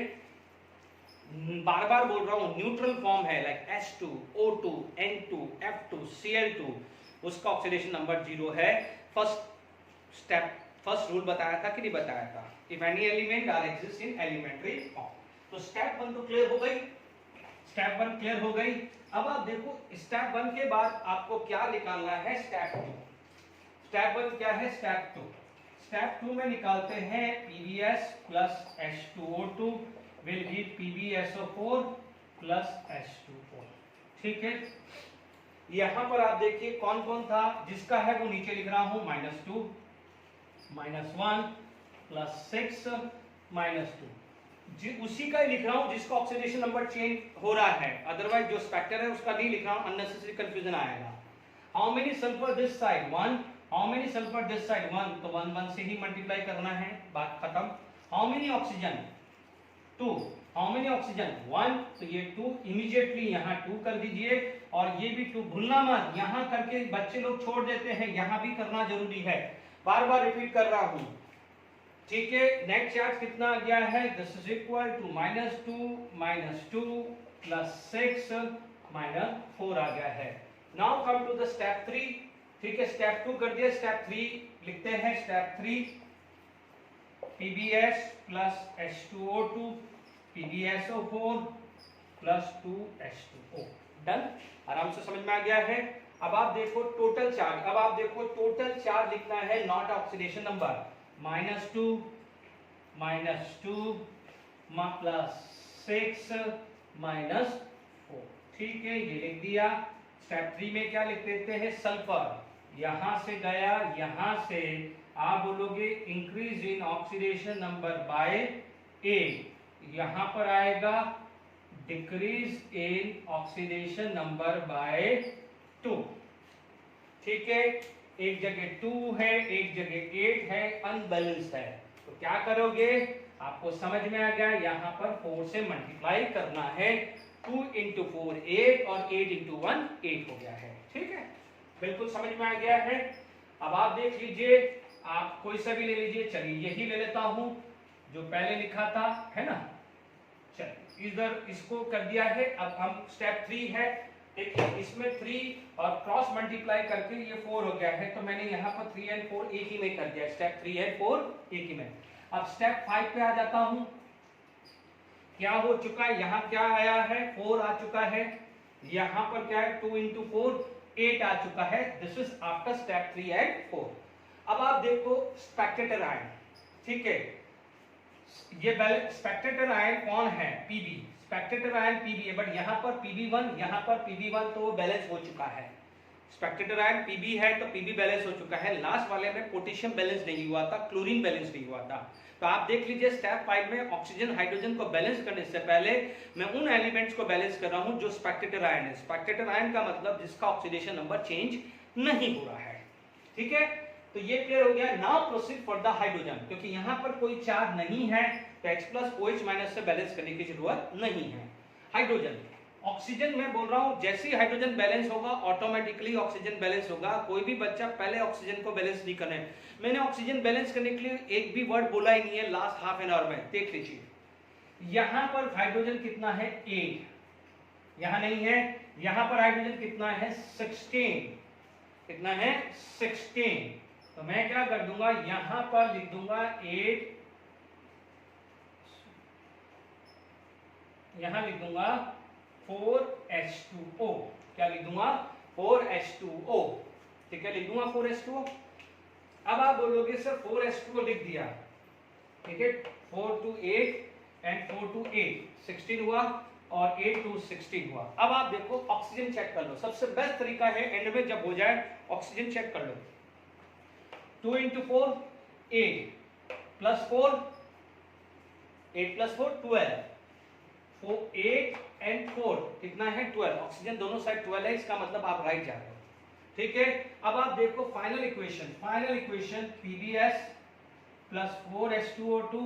बार बार बोल रहा हूं, न्यूट्रल फॉर्म है like H2, O2, N2, F2, Cl2, उसका ऑक्सीडेशन नंबर 0 है। फर्स्ट रूल बताया था कि नहीं बताया था, if any element are exist in elementary form. तो स्टेप 1 तो क्लियर हो गई, स्टेप 1 क्लियर हो गई। अब आप देखो स्टेप 1 के बाद आपको क्या निकालना है, स्टेप 2। स्टेप 1 क्या है, स्टेप 2। स्टेप 2 में निकालते हैं PbS + H2O2 will give PbSO4 + H2O, ठीक है। यहां पर आप देखिए कौन कौन था, जिसका है वो नीचे लिख रहा हूं, -2, -1 +6 -2, उसी का ही लिख रहा हूं जिसका ऑक्सीडेशन नंबर चेंज हो रहा है, अदरवाइज जो स्पेक्टर है उसका नहीं लिख रहा हूं, अननेसेसरी कंफ्यूजन आएगा। How many sulphur this side 1, how many sulphur this side 1, तो 1 1 से ही मल्टीप्लाई करना है, बात खत्म। How many oxygen 2, how many oxygen 1, तो ये 2 इमीडिएटली यहाँ 2 कर दीजिए और ये भी 2 भूलना मत, यहाँ करके बच्चे लोग छोड़ देते हैं, यहाँ भी करना जरूरी है, बार बार रिपीट कर रहा हूँ। ठीक है, नेट चार्ज कितना आ गया है, this is equal to -2 plus 6 -4 आ गया है। Now come to the step 3। ठीक है, स्टेप 2 कर दिया, स्टेप 3 लिखते हैं। Step 3 PbS plus H2O2 PbSO4 plus 2H2O। Done, आराम से समझ में आ गया है। अब आप देखो टोटल चार्ज, अब आप देखो टोटल चार्ज लिखना है, नॉट ऑक्सीडेशन नंबर, -2 प्लस 6 -4। ठीक है, ये लिख दिया। स्टेप 3 में क्या लिख देते हैं, सल्फर यहां से गया, यहां से आप बोलोगे increase in oxidation number by 8, यहां पर आएगा decrease in oxidation number by 2। ठीक है, एक जगह 2 है, एक जगह 8 है, अनबैलेंस्ड है, तो क्या करोगे, आपको समझ में आ गया, यहाँ पर 4 से मल्टीप्लाई करना है। 2 × 4 8 और 8 × 1 8 हो गया है। ठीक है, बिल्कुल समझ में आ गया है। अब आप देख लीजिए, आप कोई सा भी ले लीजिए, चलिए यही ले लेता हूं जो पहले लिखा था, है ना। चलिए इधर इसको कर दिया है। अब हम स्टेप 3 है, देखिए इसमें 3 और क्रॉस मल्टीप्लाई करके ये 4 हो गया है, तो मैंने यहाँ पर 3 और 4 एक ही में कर दिया, स्टेप 3 और 4 एक ही में। अब स्टेप 5 पे आ जाता हूं, क्या हो चुका है, यहाँ क्या आया है, 4 आ चुका है, यहाँ पर क्या है 2 × 4 8 आ चुका है। This is after step 3 and 4। अब आप देखो स्पेक्टेटर आयन, ठीक है, ये स्पेक्टेटर आयन कौन है, Pb, स्पेक्टेटर आयन Pb है, बट यहाँ पर Pb1, यहाँ पर Pb1, तो वो बैलेंस हो चुका है। स्पेक्टेटर आयन Pb है तो Pb बैलेंस हो चुका है। लास्ट वाले में पोटेशियम बैलेंस नहीं हुआ था, क्लोरीन बैलेंस नहीं हुआ था। तो आप देख लीजिए स्टेप 5 में ऑक्सीजन हाइड्रोजन को बैलेंस करने से पहले मैं उन एलिमेंट्स को बैलेंस कर रहा हूं जो स्पेक्टेटर आयन है। स्पेक्टेटर आयन का मतलब जिसका ऑक्सीडेशन नंबर चेंज नहीं हो रहा है। ठीक है, तो ये क्लियर हो गया। Now proceed for the hydrogen, क्योंकि यहाँ पर कोई चार्ज नहीं है तो H+ OH- से बैलेंस करने की जरूरत नहीं है। हाइड्रोजन, ऑक्सीजन में बोल रहा हूं, जैसे ही हाइड्रोजन बैलेंस होगा ऑटोमेटिकली ऑक्सीजन बैलेंस होगा। कोई भी बच्चा पहले ऑक्सीजन को बैलेंस नहीं करना है। मैंने ऑक्सीजन बैलेंस करने के लिए एक भी वर्ड बोला ही नहीं है लास्ट हाफ एन आवर में। देख लीजिए यहां पर हाइड्रोजन कितना है 8, यहां नहीं है, यहां पर हाइड्रोजन कितना है 16, कितना है 16। तो मैं क्या कर दूंगा, यहां पर लिख दूंगा 8, यहां लिख दूंगा 4H2O, क्या लिख दूंगा 4H2O। ठीक है, लिख दूंगा 4H2O। अब आप बोलोगे सर 4H2O लिख दिया, ठीक है, 4 to 8 एंड 4 to 8 16 हुआ और 8 to 16 हुआ। अब आप देखो ऑक्सीजन चेक कर लो, सबसे बेस्ट तरीका है एंड में जब हो जाए ऑक्सीजन चेक कर लो। 2 × 4 8 प्लस 4, 8 + 4 12, 8 and 4 कितना है 12। ऑक्सीजन दोनों साइड 12 है, इसका मतलब आप राइट जा रहे हो। ठीक है, अब आप देखो final equation, PbS plus 4H2O2,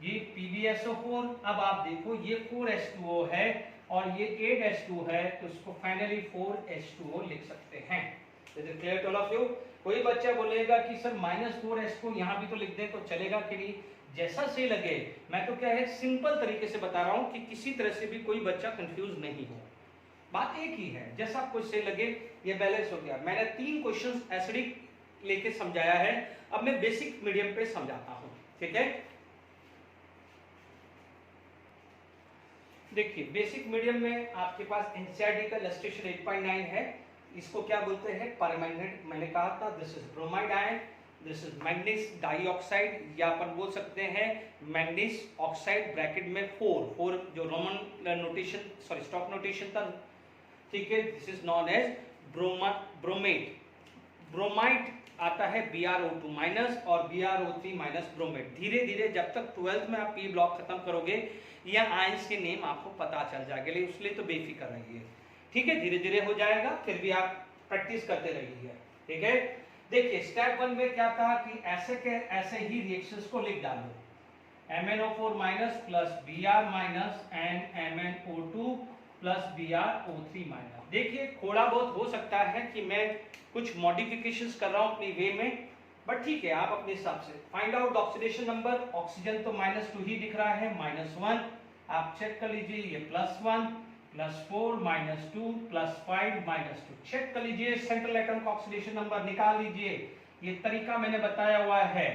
ये PbSO4। अब आप देखो ये 4H2O है और ये 8H2 है, तो इसको फाइनली 4H2O लिख सकते हैं। Is it clear to all of you? कोई बच्चा बोलेगा कि सर -4H को यहाँ भी तो लिख दें तो चलेगा कि नहीं, जैसा सही लगे। मैं तो क्या है सिंपल तरीके से बता रहा हूँ कि किसी तरह से भी कोई बच्चा कंफ्यूज नहीं हो, बात एक ही है, जैसा आपको सही लगे। ये बैलेंस हो गया। मैंने 3 क्वेश्चंस एसिडिक लेके समझाया है, अब मैं बेसिक मीडियम पे समझाता हूँ। ठीक है, देखिए बेसिक मीडियम में आपके पास एनसीईआरटी का इलस्ट्रेशन 8.9 है। इसको क्या बोलते हैं, परमैंगनेट। मैंने कहा था this is bromide ion, this is manganese dioxide, या अपन बोल सकते हैं मैग्नीज ऑक्साइड, ब्रैकेट में 4 जो roman notation, sorry stock notation था। ठीक है, this is known as bromate. Bromide आता है BrO2 माइनस और BrO3 माइनस ब्रोमेट। धीरे धीरे जब तक 12th में आप P ब्लॉक खत्म करोगे या आयंस के नेम आपको पता चल जाएगा, इसलिए तो बेफिक्र रहिए। ठीक है, धीरे धीरे हो जाएगा, फिर भी आप प्रैक्टिस करते रहिए। ठीक है, देखिए स्टेप 1 में क्या था कि ऐसे के ऐसे ही रिएक्शंस को लिख डालो। MnO4 minus plus Br minus and MnO2 plus BrO3 minus. देखिए थोड़ा बहुत हो सकता है कि मैं कुछ मॉडिफिकेशंस कर रहा हूं अपनी वे में, बट ठीक है आप अपने हिसाब से find out oxidation number. Oxygen तो -2 ही दिख रहा है, -1 आप चेक कर लीजिए, ये +1 +4 -2 +5 -2 चेक कर लीजिए। सेंट्रल एटम का ऑक्सीडेशन नंबर निकाल लीजिए, ये तरीका मैंने बताया हुआ है,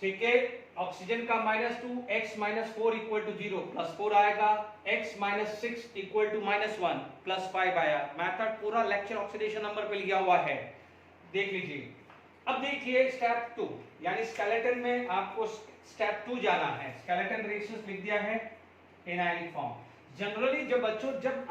ठीक है। ऑक्सीजन का -2 x -4 = 0 +4 आएगा, x -6 = -1 +5 आया। मेथड पूरा लेक्चर ऑक्सीडेशन नंबर पे लिया हुआ है, देख लीजिए। अब देखिए स्टेप 2 यानी स्केलेटन में आपको स्टेप 2 जाना है। स्केलेटन रिएक्शंस लिख दिया है एनायनिक फॉर्म। जनरली जब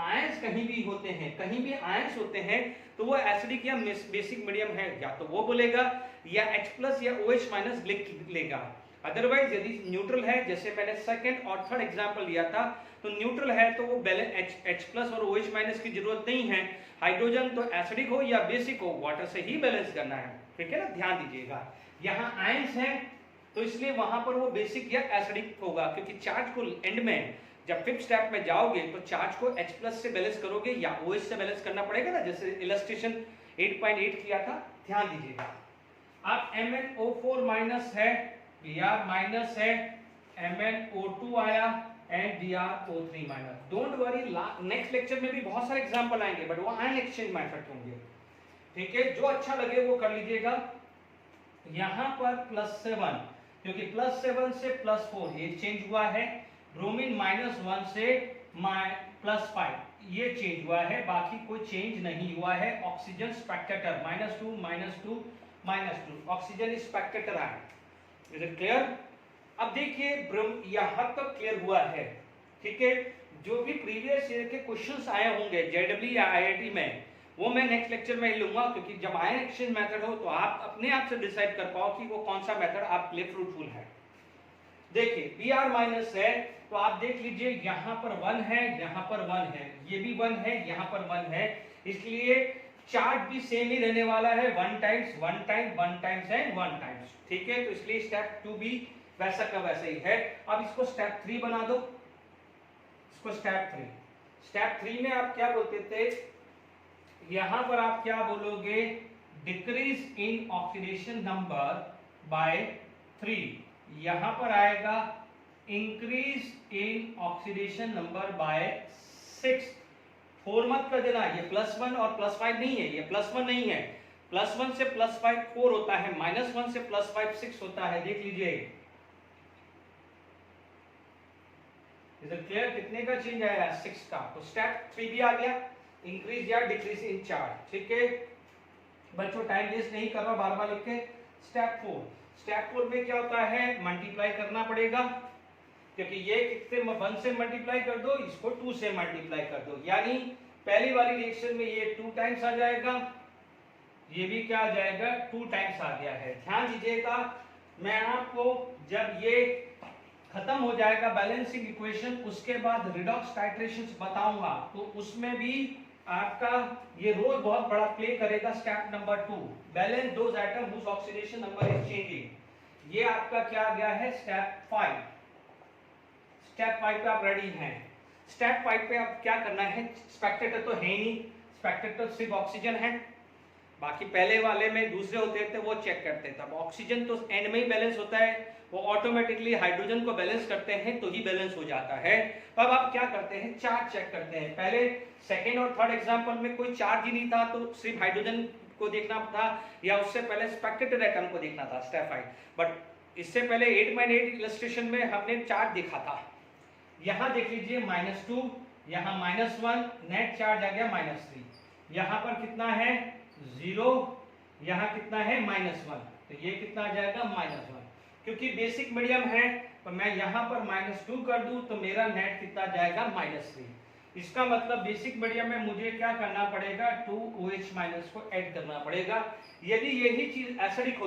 आयंस कहीं भी होते हैं, कहीं भी आयंस होते हैं तो वो एसिडिक या बेसिक मीडियम है, या तो वो बोलेगा या H+ या OH- लिख लेगा। अदरवाइज यदि न्यूट्रल है, जैसे मैंने सेकंड और थर्ड एग्जांपल लिया था, तो न्यूट्रल है तो वो H+ और OH- की जरूरत नहीं है। हाइड्रोजन तो एसिडिक हो या बेसिक हो, वाटर से ही बैलेंस करना है, ठीक है ना, ध्यान दीजिएगा। यहाँ आयंस है तो इसलिए वहां पर वो बेसिक या एसिडिक होगा, क्योंकि चार्ज को एंड में जब फिफ्थ स्टेप में जाओगे तो चार्ज को H+ से बैलेंस करोगे या OH से बैलेंस करना पड़ेगा ना, जैसे इलस्ट्रेशन 8.8 किया था, ध्यान दीजिएगा। अब MnO4 माइनस है, Br माइनस है, MnO2 आया and BrO3 minus. Don't worry, next lecture में भी बहुत सारे एग्जांपल आएंगे, बट वो आयन एक्सचेंज मेथड होंगे, ठीक है। जो अच्छा लगे वो कर लीजिएगा। यहां पर +7, क्योंकि +7 से +4 ये चेंज हुआ है। ब्रोमीन -1 से +5 ये चेंज हुआ है, बाकी कोई चेंज नहीं हुआ है। ऑक्सीजन स्पेक्टेटर -2 -2 -2 ऑक्सीजन स्पेक्टेटर आया। Is it clear? अब देखिए यहां तक क्लियर हुआ है, ठीक है। जो भी प्रीवियस ईयर के क्वेश्चंस आए होंगे JEE या IIT में, वो मैं नेक्स्ट लेक्चर में लूंगा, क्योंकि जब आयन एक्सचेंज मेथड हो तो आप अपने आप से डिसाइड कर पाओ कि वो कौन सा मेथड आपके लिए फ्रूटफुल है। देखिए Br- है तो आप देख लीजिए, यहां पर 1 है, यहां पर 1 है, ये भी 1 है, यहां पर 1 है, इसलिए चार्ज भी सेम ही रहने वाला है, 1 times 1 time 1 times and 1 times, ठीक है। तो इसलिए स्टेप 2 भी वैसा का वैसा ही है। अब इसको स्टेप 3 बना दो, इसको स्टेप 3 में आप क्या बोलते थे, यहां पर आप क्या बोलोगे, decrease in oxidation number by 3, यहां पर आएगा increase in oxidation number by 6। 4 मत कर देना, ये +1 और +5 नहीं है, ये +1 नहीं है, +1 से +5 4 होता है, -1 से +5 6 होता है, देख लीजिए। Is it clear? कितने का चेंज आया? 6 का। तो स्टेप 3 भी आ गया, इंक्रीज या डिक्रीज इन चार्ज, ठीक है। बच्चों टाइम वेस्ट नहीं कर रहा बार बार लिख के। स्टेप 4 में क्या होता है, मल्टीप्लाई करना पड़ेगा, क्योंकि ये कितने 1 से मल्टीप्लाई कर दो, इसको 2 से मल्टीप्लाई कर दो, यानी पहली वाली रिएक्शन में ये 2 टाइम्स आ जाएगा, ये भी क्या आ जाएगा, 2 टाइम्स आ गया है। ध्यान दीजिएगा, मैं आपको जब ये खत्म हो जाएगा बैलेंसिंग इक्वेशन, उसके बाद रिडॉक्स टाइट्रेशंस बताऊंगा, तो उसमें भी आपका ये रोल बहुत बड़ा प्ले करेगा। Step number 2, balance those atom whose oxidation number is changing. ये आपका क्या आ गया है, स्टेप 5। स्टेप 5 पे आप रेडी हैं। स्टेप 5 पे आप क्या करना है, स्पेक्टेटर तो है नहीं, स्पेक्टेटर सिर्फ ऑक्सीजन है, बाकी पहले वाले में दूसरे होते थे वो चेक करते थे। अब ऑक्सीजन तो एंड में ही बैलेंस होता है, वो ऑटोमेटिकली हाइड्रोजन को बैलेंस करते हैं तो ही बैलेंस हो जाता है। तो अब आप क्या करते हैं, चार्ज चेक करते हैं। पहले सेकेंड और थर्ड एग्जांपल में कोई चार्ज ही नहीं था, तो सिर्फ हाइड्रोजन को देखना था, या उससे पहले स्पेक्टेटर एटम को देखना था, स्टेप 5। बट इससे पहले 8x8 इलस्ट्रेशन में हमने चार्ज देखा था। यहां देख लीजिए -2, यहां -1, नेट चार्ज आ गया -3, यहां पर कितना है 0, यहां कितना है -1, तो ये कितना आ जाएगा -1। क्योंकि बेसिक मीडियम है तो मैं यहां पर -2 कर दूं तो मेरा नेट कितना जाएगा -3। इसका मतलब बेसिक मीडियम में मुझे क्या करना पड़ेगा, 2OH- को ऐड करना पड़ेगा। यदि यही चीज एसिडिक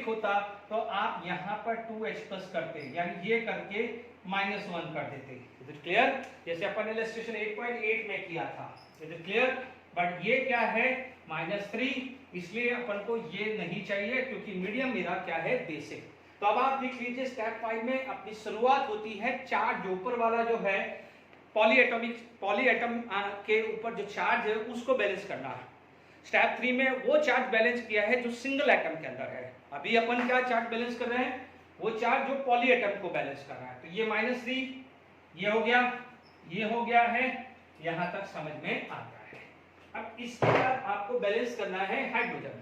होता, तो आप यहां पर 2H+ करते, यानी ये करके -1 कर देते। Is it clear? जैसे अपन इलस्ट्रेशन 8.8 में किया था। Is it clear? बट ये क्या है, -3, इसलिए अपन को ये नहीं चाहिए, क्योंकि मीडियम मेरा क्या है, बेसिक। तो अब आप देख लीजिए स्टेप 5 में अपनी शुरुआत होती है चार्ज जो ऊपर वाला जो है पॉलीएटम के ऊपर जो चार्ज है उसको बैलेंस करना है। स्टेप 3 में वो चार्ज बैलेंस किया है जो सिंगल एटम के अंदर है। अभी अपन क्या चार्ज बैलेंस कर रहे हैं, वो चार्ज जो पॉलीएटम को बैलेंस कर रहा है। तो ये -3 ये हो गया, ये हो गया है, यहां तक समझ में आता है। अब इसके बाद आपको बैलेंस करना है हाइड्रोजन।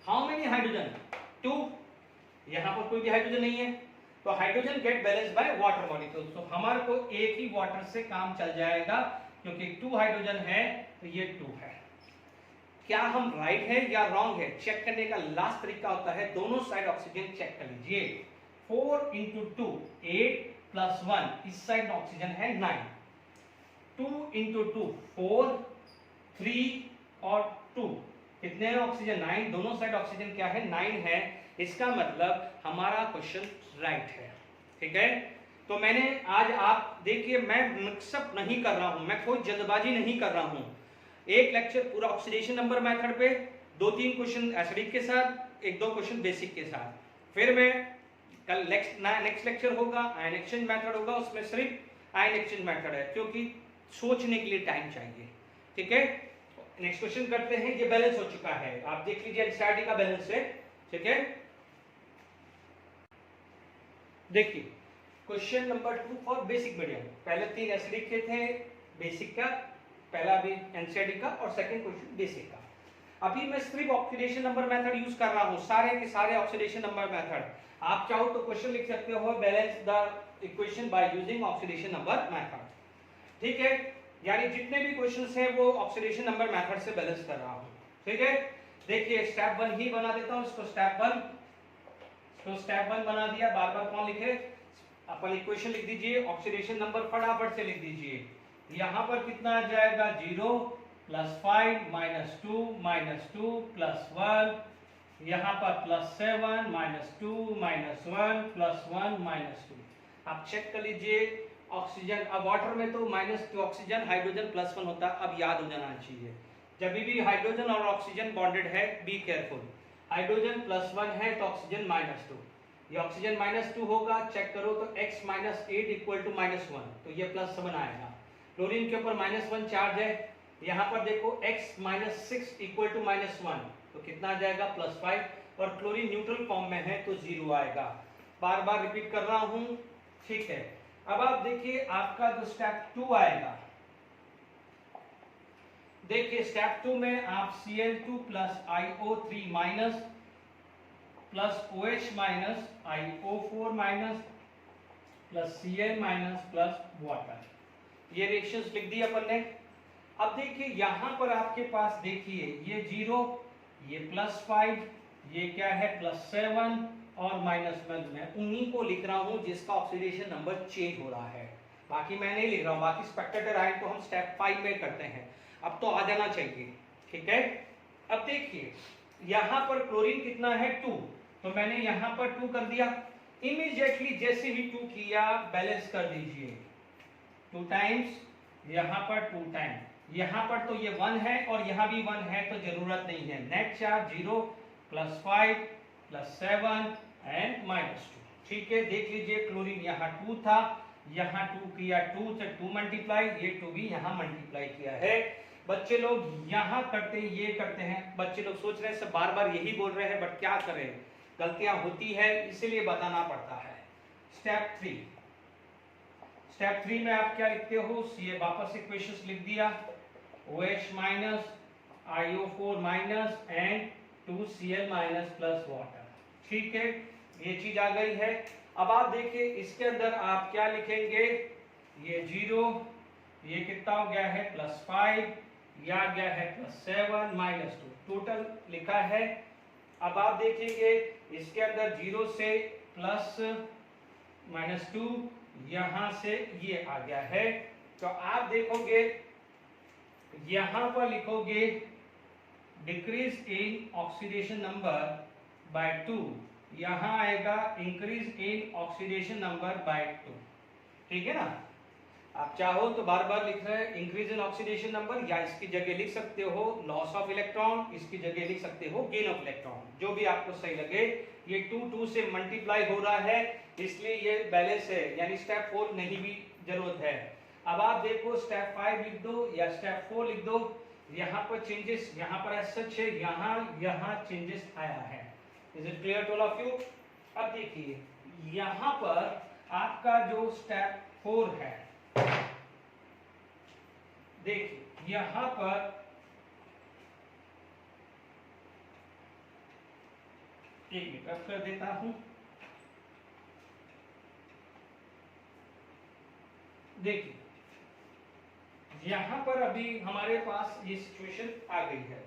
How many hydrogen? 2। यहां पर कोई भी हाइड्रोजन नहीं है, तो hydrogen get balance by water molecule. तो हमारे को एक ही वाटर से काम चल जाएगा, क्योंकि 2 हाइड्रोजन है तो ये 2 है। क्या हम राइट है या रॉन्ग है चेक करने का लास्ट तरीका होता है दोनों साइड ऑक्सीजन चेक कर लीजिए। 4 × 2 8 + 1, इस साइड ऑक्सीजन है 9। 2 × 2 4 3 और 2 कितने हैं ऑक्सीजन? 9। दोनों साइड ऑक्सीजन क्या है? 9 है। इसका मतलब हमारा क्वेश्चन राइट है। ठीक है, तो मैंने आज आप देखिए मैं मिक्सअप नहीं कर रहा हूं, मैं कोई जल्दबाजी नहीं कर रहा हूं। एक लेक्चर पूरा ऑक्सीडेशन नंबर मेथड पे, 2-3 क्वेश्चन एसिडिक के साथ, 1-2 क्वेश्चन बेसिक के साथ, फिर मैं कल नेक्स्ट लेक्चर होगा आयन एक्सचेंज मेथड होगा, उसमें सिर्फ आयन एक्सचेंज मेथड है क्योंकि सोचने के लिए टाइम चाहिए। ठीक है, नेक्स्ट क्वेश्चन करते हैं। ये बैलेंस हो चुका है, आप देख लीजिए एनसीईआरटी का बैलेंस है। ठीक है, देखिए question number 2 for basic medium. पहले 3 एसिडिक के थे, बेसिक का पहला भी एनसीईआरटी का और सेकंड क्वेश्चन बेसिक का। अभी मैं सिर्फ ऑक्सीडेशन नंबर मेथड यूज कर रहा हूं, सारे के सारे ऑक्सीडेशन नंबर मेथड। आप चाहो तो क्वेश्चन लिख सकते हो balance the equation by using oxidation number method. ठीक है, यानी जितने भी क्वेश्चंस हैं वो ऑक्सीडेशन नंबर मेथड से बैलेंस कर रहा हूं। ठीक है, देखिए स्टेप 1 ही बना देता हूं इसको। स्टेप 1 तो स्टेप 1 बना दिया, बार बार कौन लिखे? अपन इक्वेशन लिख दीजिए, ऑक्सीडेशन नंबर फटाफट से लिख दीजिए। यहां पर कितना आ जाएगा? 0 + 5 -2 -2 + 1, यहां पर +7 -2 -1 +1 -2। आप चेक कर लीजिए ऑक्सीजन, अब वाटर में तो -2 ऑक्सीजन हाइड्रोजन +1 होता है। अब याद हो जाना चाहिए जब भी हाइड्रोजन और ऑक्सीजन बॉन्डेड है, बी केयरफुल। हाइड्रोजन +1 है तो ऑक्सीजन -2, ये ऑक्सीजन -2 होगा, चेक करो तो x - 8 = -1, तो ये +7 आएगा। क्लोरीन के ऊपर -1 चार्ज है, यहाँ पर देखो x - 6 = -1, तो कितना आ जाएगा? +5, और क्लोरीन न्यूट्रल फॉर्म में है तो 0 आएगा। बार बार रिपीट कर रहा हूं। ठीक है, अब आप देखिए आपका जो स्टेप 2 आएगा, देखिए स्टेप 2 में आप Cl2 + IO3- + OH- IO4- + Cl- + water, ये रिएक्शंस लिख दिए अपन ने। अब देखिए यहां पर आपके पास देखिए ये 0, ये +5, ये क्या है? +7 और -1। मैं उन्हीं को लिख रहा हूं जिसका ऑक्सीडेशन नंबर चेंज हो रहा है, बाकी मैं नहीं लिख रहा हूं। बाकी स्पेक्टेटर आयन को हम स्टेप 5 में करते हैं, अब तो आ जाना चाहिए। ठीक है, अब देखिए यहां पर क्लोरीन कितना है? 2, तो मैंने यहां पर 2 कर दिया। इमीडिएटली जैसे ही 2 किया बैलेंस कर दीजिए, 2 टाइम्स, यहां पर 2 टाइम, यहां पर तो ये 1 है और यहां भी 1 है तो जरूरत नहीं है। Net charge 0 + 5 + 7 and -2। ठीक है, देख लीजिए क्लोरीन यहाँ 2 था, यहाँ 2 किया, 2 से 2 मल्टीप्लाई, ये 2 भी यहाँ मल्टीप्लाई किया है। बच्चे लोग यहाँ करते हैं, ये करते हैं, बच्चे लोग सोच रहे हैं सब बार बार यही बोल रहे हैं, बट क्या करें, गलतियां होती है इसलिए बताना पड़ता है। स्टेप 3 में आप क्या लिखते हो? ये वापस इक्वेशंस लिख दिया, OH- IO4- and 2Cl- + water. ठीक है, ये चीज आ गई है। अब आप देखिए इसके अंदर आप क्या लिखेंगे? ये 0, ये कितना हो गया है? +5, यह आ गया है +7 -2, टोटल लिखा है। अब आप देखेंगे इसके अंदर 0 से +-2, यहां से ये आ गया है, तो आप देखोगे यहां पर लिखोगे decrease in oxidation number by 2, यहां आएगा increase in oxidation number by 2। ठीक है ना, आप चाहो तो बार बार लिख रहे हैं इंक्रीज इन ऑक्सीडेशन नंबर, या इसकी जगह लिख सकते हो लॉस ऑफ इलेक्ट्रॉन, इसकी जगह लिख सकते हो गेन ऑफ इलेक्ट्रॉन, जो भी आपको सही लगे। ये 2 से मल्टीप्लाई हो रहा है, इसलिए ये बैलेंस है, यानी स्टेप 4 नहीं भी जरूरत है। अब आप देखो स्टेप 5 लिख दो या स्टेप 4 लिख दो, यहाँ पर चेंजेस, यहाँ पर एज सच है, यहाँ चेंजेस आया है। Is it clear to all of you? अब देखिए यहाँ पर आपका जो स्टेप 4 है, देखिए यहां पर एक मिनट रब कर देता हूं। देखिए यहां पर अभी हमारे पास ये सिचुएशन आ गई है,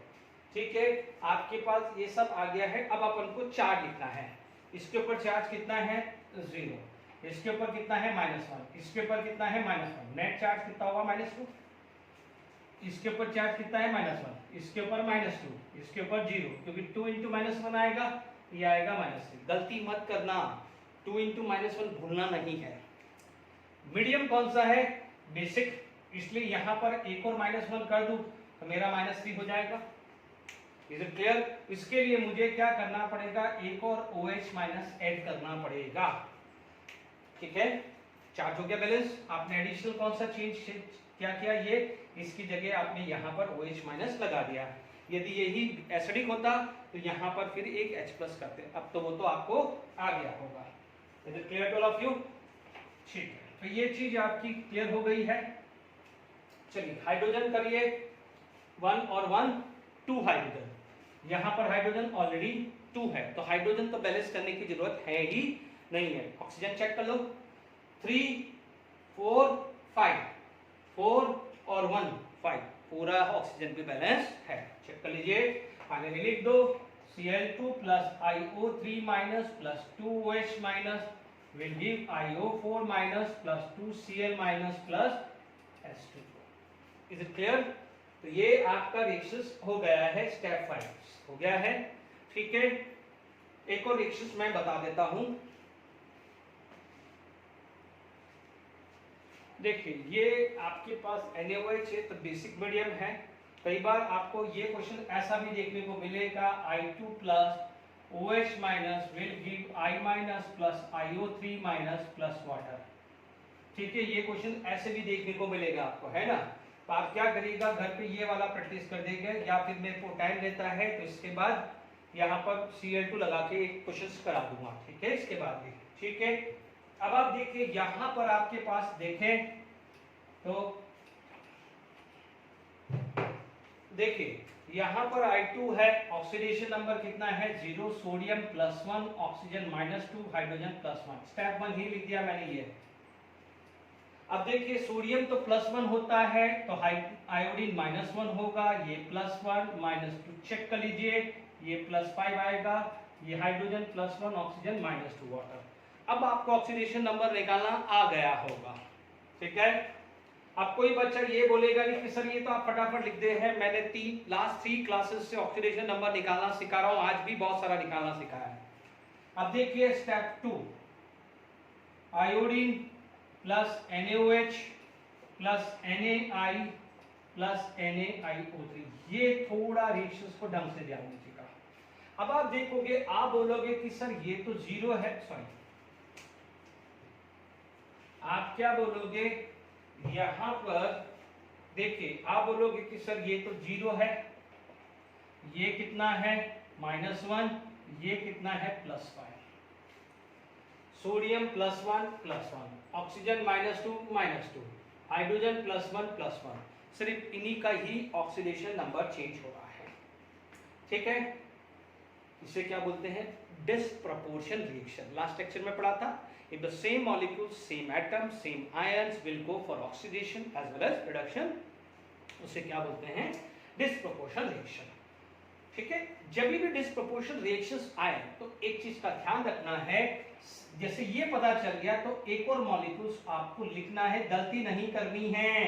ठीक है, आपके पास ये सब आ गया है। अब अपन को चार्ज लिखना है। इसके ऊपर चार्ज कितना है? 0, इसके ऊपर कितना है? -1, इसके ऊपर कितना है? -1, नेट चार्ज कितना होगा? -2, इसके ऊपर चार्ज कितना है? -1, इसके ऊपर -2, इसके ऊपर 0, क्योंकि 2 × -1 आएगा, ये आएगा -3। गलती मत करना, 2 × -1 भूलना नहीं है। मीडियम कौन सा है? बेसिक, इसलिए यहां पर एक और -1 कर दूं तो मेरा -3 हो जाएगा। Is it clear? इसके लिए मुझे क्या करना पड़ेगा? एक और OH- ऐड करना पड़ेगा, ठीक है। चार्ज हो गया बैलेंस। आपने एडिशनल कौन सा चेंज क्या किया? ये इसकी जगह आपने यहाँ पर OH- लगा दिया। यदि यही एसिडिक होता तो यहाँ पर फिर एक H+ करते, अब तो वो तो आपको आ गया होगा। Is it clear to all of you? ठीक है, तो ये चीज आपकी क्लियर हो गई है। चलिए हाइड्रोजन करिए, 1 और 1 2 हाइड्रोजन। यहाँ पर हाइड्रोजन ऑलरेडी 2 है, तो हाइड्रोजन तो बैलेंस करने की जरूरत है ही नहीं है। ऑक्सीजन चेक कर लो, 3 4 5, 4 और 1 5, पूरा ऑक्सीजन पे बैलेंस है। चेक कर लीजिए। फाइनली लिख दो Cl2 + IO3- + 2OH- will give IO4- + 2Cl- + H2O। Is it clear? तो ये आपका रिएक्शन हो गया है, स्टेप 5 हो गया है, ठीक है। एक और रिएक्शन मैं बता देता हूं। देखिए ये आपके पास NaOH है तो बेसिक मीडियम है। कई बार आपको ये क्वेश्चन ऐसा भी देखने को मिलेगा, I2 + OH- will give I- + IO3- + water, ठीक है। ये क्वेश्चन ऐसे भी देखने को मिलेगा आपको, है ना। तो आप क्या करिएगा, घर पे ये वाला प्रैक्टिस कर देंगे, या फिर मेरे को टाइम रहता है तो इसके बाद यहाँ पर Cl2 लगा के एक क्वेश्चन करा दूंगा, ठीक है, इसके बाद भी, ठीक है। अब आप देखिए यहां पर आपके पास देखें तो देखिए यहां पर I2 है, ऑक्सीडेशन नंबर कितना है? 0, सोडियम +1, ऑक्सीजन -2, हाइड्रोजन +1। स्टेप 1 ही लिख दिया मैंने ये। अब देखिए सोडियम तो +1 होता है तो आयोडीन -1 होगा, ये +1 -2 चेक कर लीजिए, ये +5 आएगा, ये हाइड्रोजन +1, ऑक्सीजन -2 वाटर। अब आपको ऑक्सीडेशन नंबर निकालना आ गया होगा, ठीक है। अब कोई बच्चा ये बोलेगा कि सर ये तो आप फटाफट लिख दे हैं, मैंने लास्ट 3 क्लासेस से ऑक्सीडेशन नंबर निकालना सिखा रहा हूं, आज भी बहुत सारा निकालना सिखाया है। अब देखिए step 2, iodine + NaOH + NaI + NaIO3, ये थोड़ा रिएक्शंस को ढंग से ध्यान दीजिएगा। अब आप देखोगे, आप बोलोगे कि सर ये तो 0 है, सॉरी आप क्या बोलोगे यहां पर? देखिए आप बोलोगे कि सर ये तो 0 है, ये कितना है? -1, ये कितना है? +5। सोडियम +1 +1, ऑक्सीजन -2, हाइड्रोजन +1 +1, सिर्फ इन्हीं का ही ऑक्सीडेशन नंबर चेंज हो रहा है, ठीक है। इसे क्या बोलते हैं? Disproportion reaction. लास्ट लेक्चर में पढ़ा था, if the same molecules, same atoms, same ions will go for oxidation as well as reduction, उसे क्या बोलते हैं? डिसप्रपोर्शन रिएक्शन, ठीक है। जब भी डिसप्रपोर्शन रिएक्शंस आए तो एक चीज का ध्यान रखना है, जैसे ये पता चल गया तो एक और मॉलिक्यूल्स आपको लिखना है, गलती नहीं करनी है,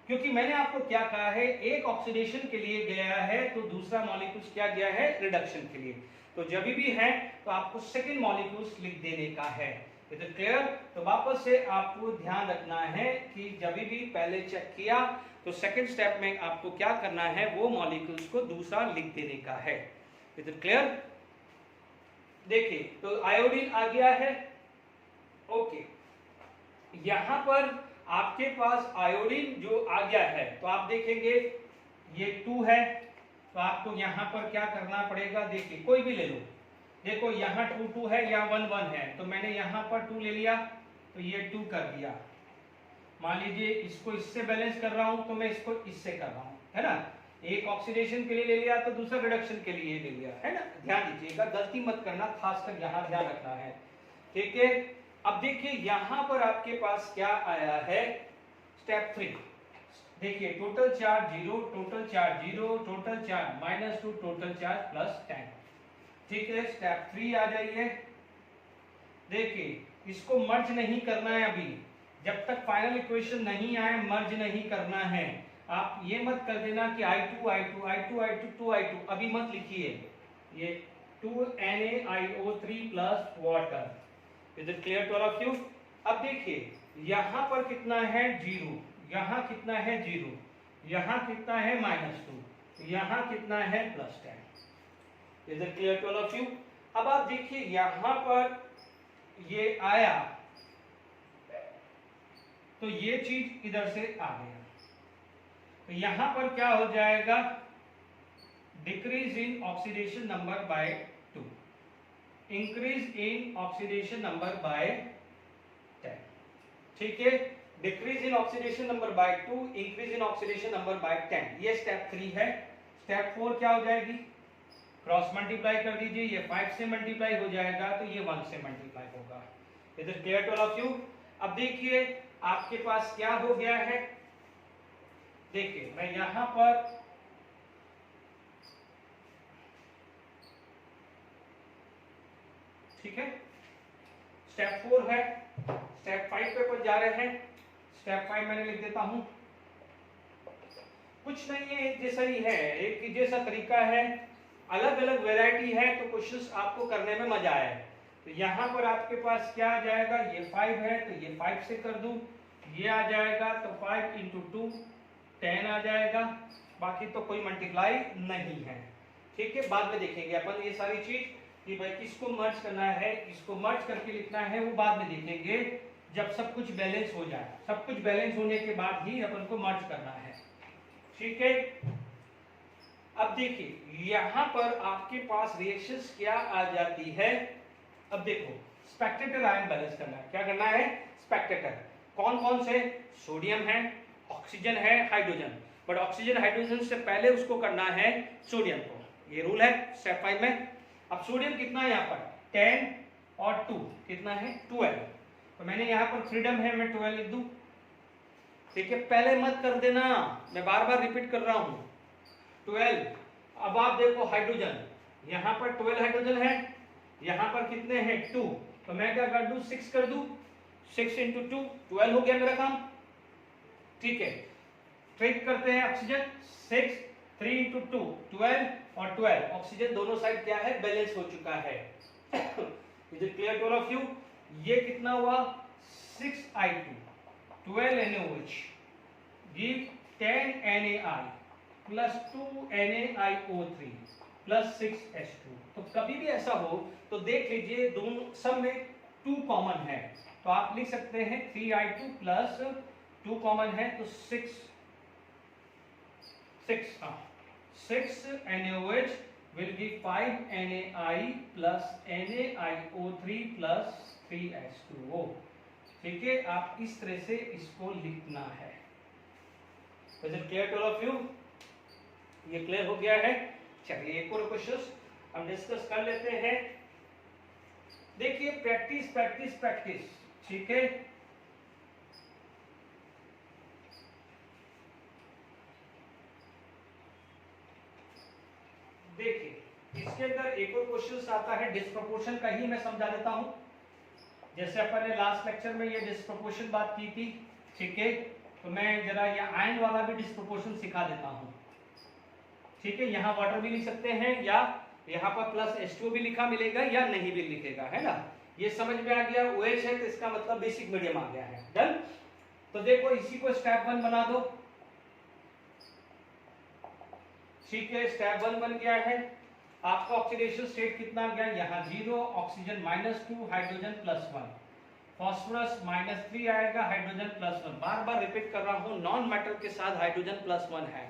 क्योंकि मैंने आपको क्या कहा है, एक ऑक्सीडेशन के लिए गया है तो दूसरा मॉलिक्यूल्स क्या गया है? रिडक्शन के लिए। तो जब भी है तो आपको सेकंड मॉलिक्यूल्स लिख देने का है, इज इट क्लियर? तो वापस से आपको ध्यान रखना है कि जब भी पहले चेक किया तो सेकंड स्टेप में आपको क्या करना है, वो मॉलिक्यूल्स को दूसरा लिख देने का है। Is it clear? देखिए तो आयोडीन आ गया है, ओके। यहां पर आपके पास आयोडीन जो आ गया है तो आप देखेंगे ये 2 है, तो आपको यहां पर क्या करना पड़ेगा, देखिए कोई भी ले लो, देखो यहाँ 2 2 है या 1 1 है, तो मैंने यहाँ पर 2 ले लिया तो ये 2 कर दिया। मान लीजिए इसको इससे बैलेंस कर रहा हूं तो मैं इसको इससे कर रहा हूं, है ना। एक ऑक्सीडेशन के लिए ले लिया तो दूसरा रिडक्शन के लिए ले लिया, है ना। ध्यान दीजिएगा, गलती मत करना, खासकर यहाँ ध्यान रखना है, ठीक है। अब देखिए यहाँ पर आपके पास क्या आया है, स्टेप 3। देखिए total charge 0, total charge 0, total charge -2, total charge +10, ठीक है। स्टेप 3 आ जाइए। देखिए इसको मर्ज नहीं करना है अभी, जब तक फाइनल इक्वेशन नहीं आए मर्ज नहीं करना है। आप ये मत कर देना कि I2 I2 I2 I2 2I2, अभी मत लिखिए, ये 2NaIO3 plus water. Is it clear to all of you? अब देखिए यहां पर कितना है 0, यहां कितना है 0, यहां कितना है -2, यहां कितना है +10। Is it clear to all of you? अब आप देखिए यहां पर ये आया तो ये चीज इधर से आ गया, तो यहां पर क्या हो जाएगा, decrease in oxidation number by 2, increase in oxidation number by 10, ठीक है। Decrease in oxidation number by 2, increase in oxidation number by 10, ये स्टेप 3 है। स्टेप 4 क्या हो जाएगी, क्रॉस मल्टीप्लाई कर दीजिए, ये 5 से मल्टीप्लाई हो जाएगा तो ये 1 से मल्टीप्लाई होगा। Is it clear to all of you? अब देखिए आपके पास क्या हो गया है, देखिए मैं यहां पर ठीक है, स्टेप 4 है, स्टेप 5 पे पर जा रहे हैं। स्टेप 5 मैंने लिख देता हूं, कुछ नहीं है, एक जैसा ही है, एक ही जैसा तरीका है, अलग अलग वैरायटी है तो क्वेश्चंस आपको करने में मजा आए। तो यहां पर आपके पास क्या आ जाएगा, ये 5 है तो ये 5 से कर दूं, ये आ जाएगा तो 5 × 2 10 आ जाएगा, बाकी तो कोई मल्टीप्लाई नहीं है, ठीक है। बाद में देखेंगे अपन ये सारी चीज कि भाई किसको मर्ज करना है, किसको मर्ज करके लिखना है, वो बाद में देखेंगे जब सब कुछ बैलेंस हो जाए। सब कुछ बैलेंस होने के बाद ही अपन को मर्ज करना है, ठीक है। अब देखिए यहां पर आपके पास रिएक्शंस क्या आ जाती है। अब देखो स्पेक्टेटर आयन बैलेंस करना है, क्या करना है, स्पेक्टेटर कौन कौन से, सोडियम है, ऑक्सीजन है, हाइड्रोजन, बट ऑक्सीजन हाइड्रोजन से पहले उसको करना है सोडियम को, ये रूल है स्टेप 5 में। अब सोडियम कितना है यहाँ पर 10 और 2 कितना है 12, तो मैंने यहाँ पर फ्रीडम है, मैं 12 लिख दूं, ठीक है। पहले मत कर देना, मैं बार बार रिपीट कर रहा हूं, 12। अब आप देखो हाइड्रोजन, यहाँ पर 12 हाइड्रोजन है, यहाँ पर कितने हैं 2, तो मैं क्या कर दूं 6 कर दूं, 6 × 2 12 हो गया मेरा काम, ठीक है। ट्रिक करते हैं ऑक्सीजन, 6 3 × 2 12 और 12, ऑक्सीजन दोनों साइड क्या है, बैलेंस हो चुका है। Is it clear to all of you? ये कितना हुआ 6I2 12 NaOH give 10 NaI plus 2 NaIO3 plus 6H2। तो कभी भी ऐसा हो तो देख लीजिए दोनों सब में 2 कॉमन है, तो आप लिख सकते हैं 3I2 प्लस 2 कॉमन है तो 6 NaOH will give 5 NaI plus NaIO3 plus 3H2O, ठीक है। आप इस तरह से इसको लिखना है। Is it clear to all of you? ये क्लियर हो गया है। चलिए एक और क्वेश्चन हम डिस्कस कर लेते हैं। देखिए प्रैक्टिस प्रैक्टिस प्रैक्टिस, ठीक है। देखिए इसके अंदर एक और क्वेश्चन आता है, डिस्प्रोपोर्शन का ही मैं समझा देता हूं। जैसे अपन ने लास्ट लेक्चर में ये डिस्प्रोपोर्शन बात की थी, ठीक है, तो मैं जरा ये आयन वाला भी डिस्प्रोपोर्शन सिखा देता हूं, ठीक है। यहाँ वाटर भी लिख सकते हैं या यहाँ पर प्लस H2 भी लिखा मिलेगा या नहीं भी लिखेगा, है ना। ये समझ में आ गया, OH है तो इसका मतलब बेसिक मीडियम आ गया है। डन। तो देखो इसी को स्टेप 1 बना दो। ठीक है, स्टेप 1 बन गया है। आपका ऑक्सीडेशन स्टेट कितना आ गया, यहाँ 0, ऑक्सीजन -2, हाइड्रोजन +1, फास्फोरस -3 आएगा, हाइड्रोजन +1। बार बार रिपीट कर रहा हूं, नॉन मेटल के साथ हाइड्रोजन +1 है।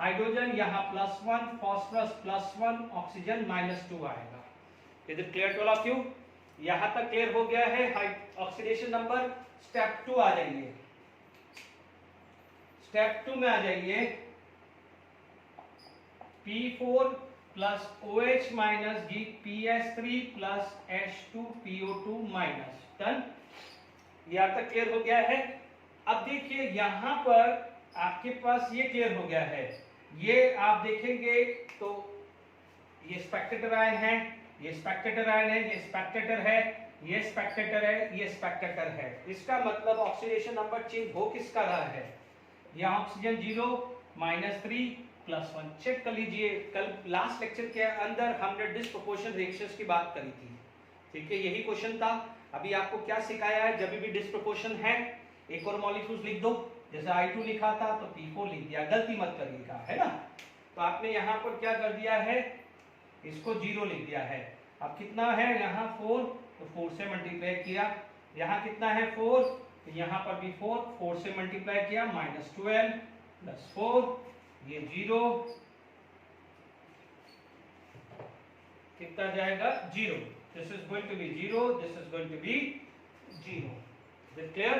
हाइड्रोजन यहाँ +1, फास्फोरस +1, ऑक्सीजन -2 आएगा। Is it clear to all of you? यहां तक क्लियर हो गया है। ऑक्सीडेशन नंबर स्टेप 2 आ जाइए। स्टेप 2 में आ जाइए। P4 प्लस OH माइनस गी PS3 plus H2PO2 minus. Done. यहां तक क्लियर हो गया है। अब देखिए यहां पर आपके पास ये क्लियर हो गया है। ये आप देखेंगे तो ये स्पेक्टेटर आयन है, ये स्पेक्टेटर आयन है, ये स्पेक्टेटर है, ये स्पेक्टेटर है, ये स्पेक्टेटर है। इसका मतलब ऑक्सीडेशन नंबर चेंज हो किसका रहा है, यहाँ ऑक्सीजन 0, -3, +1। चेक कर लीजिए, कल लास्ट लेक्चर के अंदर हमने डिस्प्रोपोर्शन रिएक्शंस की बात करी थी। ठीक है, यही क्वेश्चन था। अभी आपको क्या सिखाया है, जब भी डिस्प्रोपोर्शन है एक और मॉलिक्यूल्स लिख दो। जैसे I2 लिखा था तो P4 लिख दिया, गलती मत करिएगा, है ना। तो आपने यहाँ पर क्या कर दिया है, इसको 0 लिख दिया है। अब कितना है यहाँ 4, तो 4 से मल्टीप्लाई किया। यहाँ कितना है 4, तो यहाँ पर भी 4 से मल्टीप्लाई किया, -12 + 4, ये 0, कितना जाएगा 0। This is going to be 0, this is going to be 0। Is it clear?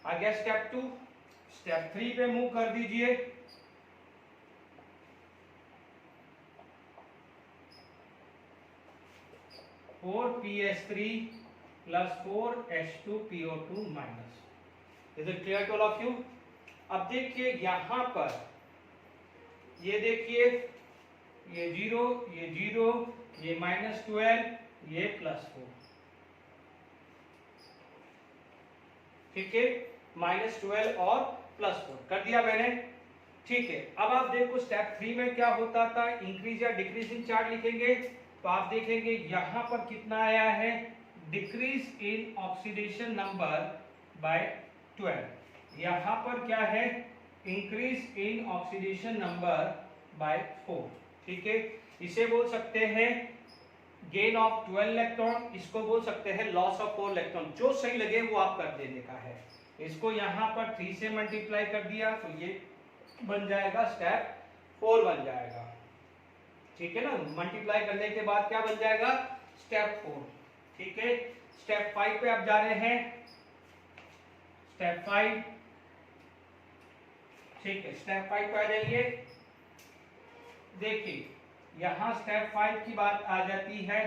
आ गया स्टेप 2। स्टेप 3 पे मूव कर दीजिए। (4PS3 + 4H2PO2 minus. Is it clear to all of you? अब देखिए यहां पर ये देखिए, ये 0, ये 0, ये -12, ये +4। ठीक है, -12 और +4 कर दिया मैंने। ठीक है, अब आप देखो स्टेप 3 में क्या होता था, इंक्रीज या डिक्रीजिंग चार्ज लिखेंगे तो आप देखेंगे यहां पर कितना आया है, decrease in oxidation number by 12। यहां पर क्या है, increase in oxidation number by 4। ठीक है, इसे बोल सकते हैं गेन ऑफ 12 इलेक्ट्रॉन, इसको बोल सकते हैं लॉस ऑफ 4 इलेक्ट्रॉन। जो सही लगे वो आप कर देने का है। इसको यहां पर 3 से मल्टीप्लाई कर दिया तो ये बन जाएगा स्टेप 4 बन जाएगा। ठीक है ना, मल्टीप्लाई करने के बाद क्या बन जाएगा, स्टेप 4। ठीक है, स्टेप 5 पे आप जा रहे हैं। स्टेप 5, ठीक है, स्टेप 5 पे आ जाइए। देखिए यहां स्टेप 5 की बात आ जाती है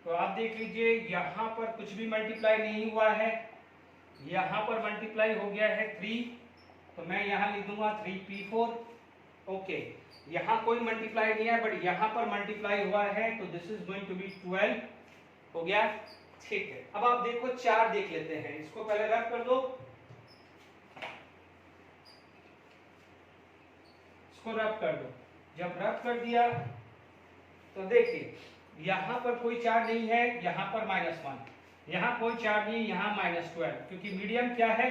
तो आप देख लीजिए यहां पर कुछ भी मल्टीप्लाई नहीं हुआ है, यहां पर मल्टीप्लाई हो गया है 3, तो मैं यहां लिख दूंगा 3P4। ओके, यहां कोई मल्टीप्लाई नहीं है बट यहां पर मल्टीप्लाई हुआ है तो this is going to be 12 हो गया। ठीक है, अब आप देखो 4 देख लेते हैं, इसको पहले रब कर दो, इसको रब कर दो। जब रब कर दिया तो देखिए यहां पर कोई चार्ज नहीं है, यहां पर -1, यहां कोई चार्ज नहीं, यहां -12, क्योंकि मीडियम क्या है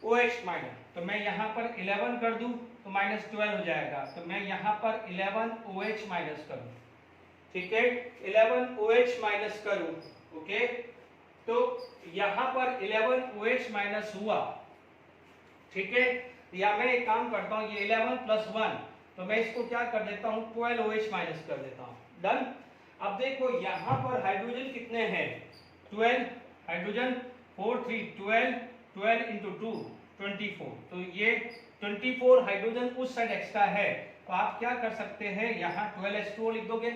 OH माइनस। तो मैं यहां पर 11 कर दूं तो -12 हो जाएगा, तो मैं यहां पर 11 OH माइनस करूं। ठीक है, 11 OH माइनस करूं। ओके, तो यहां पर 11 OH माइनस हुआ। ठीक है, या मैं एक काम करता हूं, ये 11 + 1, तो मैं इसको क्या कर देता हूं 12 OH माइनस कर देता हूं। डन। अब देखो यहां पर हाइड्रोजन कितने हैं, 12 हाइड्रोजन, 4 3 12, 12 × 2 24, तो ये 24 हाइड्रोजन उस साइड एक्स्ट्रा है। तो आप क्या कर सकते हैं, यहाँ 12H2O लिख दोगे,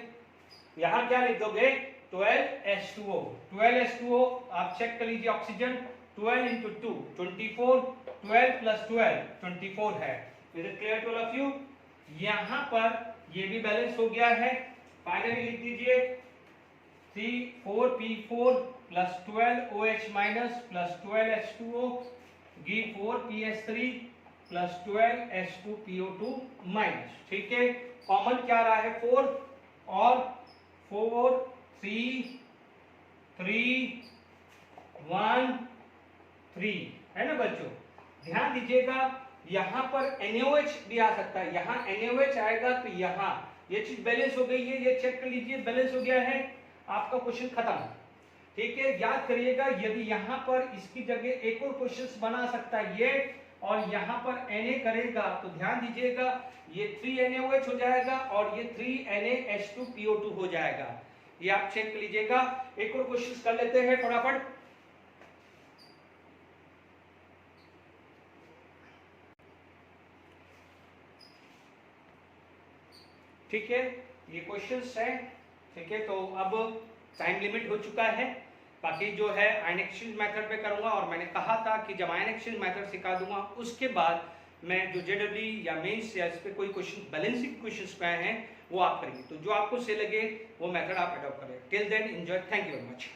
यहाँ क्या लिख दोगे 12H2O। 12H2O आप चेक कर लीजिए, ऑक्सीजन 12 × 2 24, 12 + 12 24 है। Is it clear to all of you? यहां पर ये भी बैलेंस हो गया है। फाइनली लिख दीजिए 4P4 + 12 OH minus + 12H2O give 4PS3 + 12H2PO2 minus. ठीक है, कॉमन क्या रहा है 4 और 4 3 3 1 3 है ना बच्चों। ध्यान दीजिएगा यहाँ पर NaOH भी आ सकता है, यहाँ NaOH आएगा तो यहाँ ये चीज बैलेंस हो गई है, ये चेक कर लीजिए बैलेंस हो गया है, आपका क्वेश्चन खत्म। ठीक है, याद करिएगा यदि यहाँ पर इसकी जगह एक और क्वेश्चन बना सकता है ये, और यहाँ पर Na करेगा तो ध्यान दीजिएगा ये 3NaOH हो जाएगा और ये 3NaH2PO2 हो जाएगा। ये आप चेक कर लीजिएगा। एक और क्वेश्चन कर लेते हैं फटाफट। ठीक है, ये क्वेश्चंस है। ठीक है, तो अब टाइम लिमिट हो चुका है। बाकी जो है आयन एक्सचेंज मेथड पे करूंगा, और मैंने कहा था कि जब आयन एक्सचेंज मेथड सिखा दूंगा उसके बाद मैं जो जेडब्ल्यू या मेंस या इस पे कोई क्वेश्चन बैलेंसिंग क्वेश्चंस पे आए हैं वो आप करेंगे, तो जो आपको सही लगे वो मेथड आप अडॉप्ट करें। Till then enjoy, thank you very much.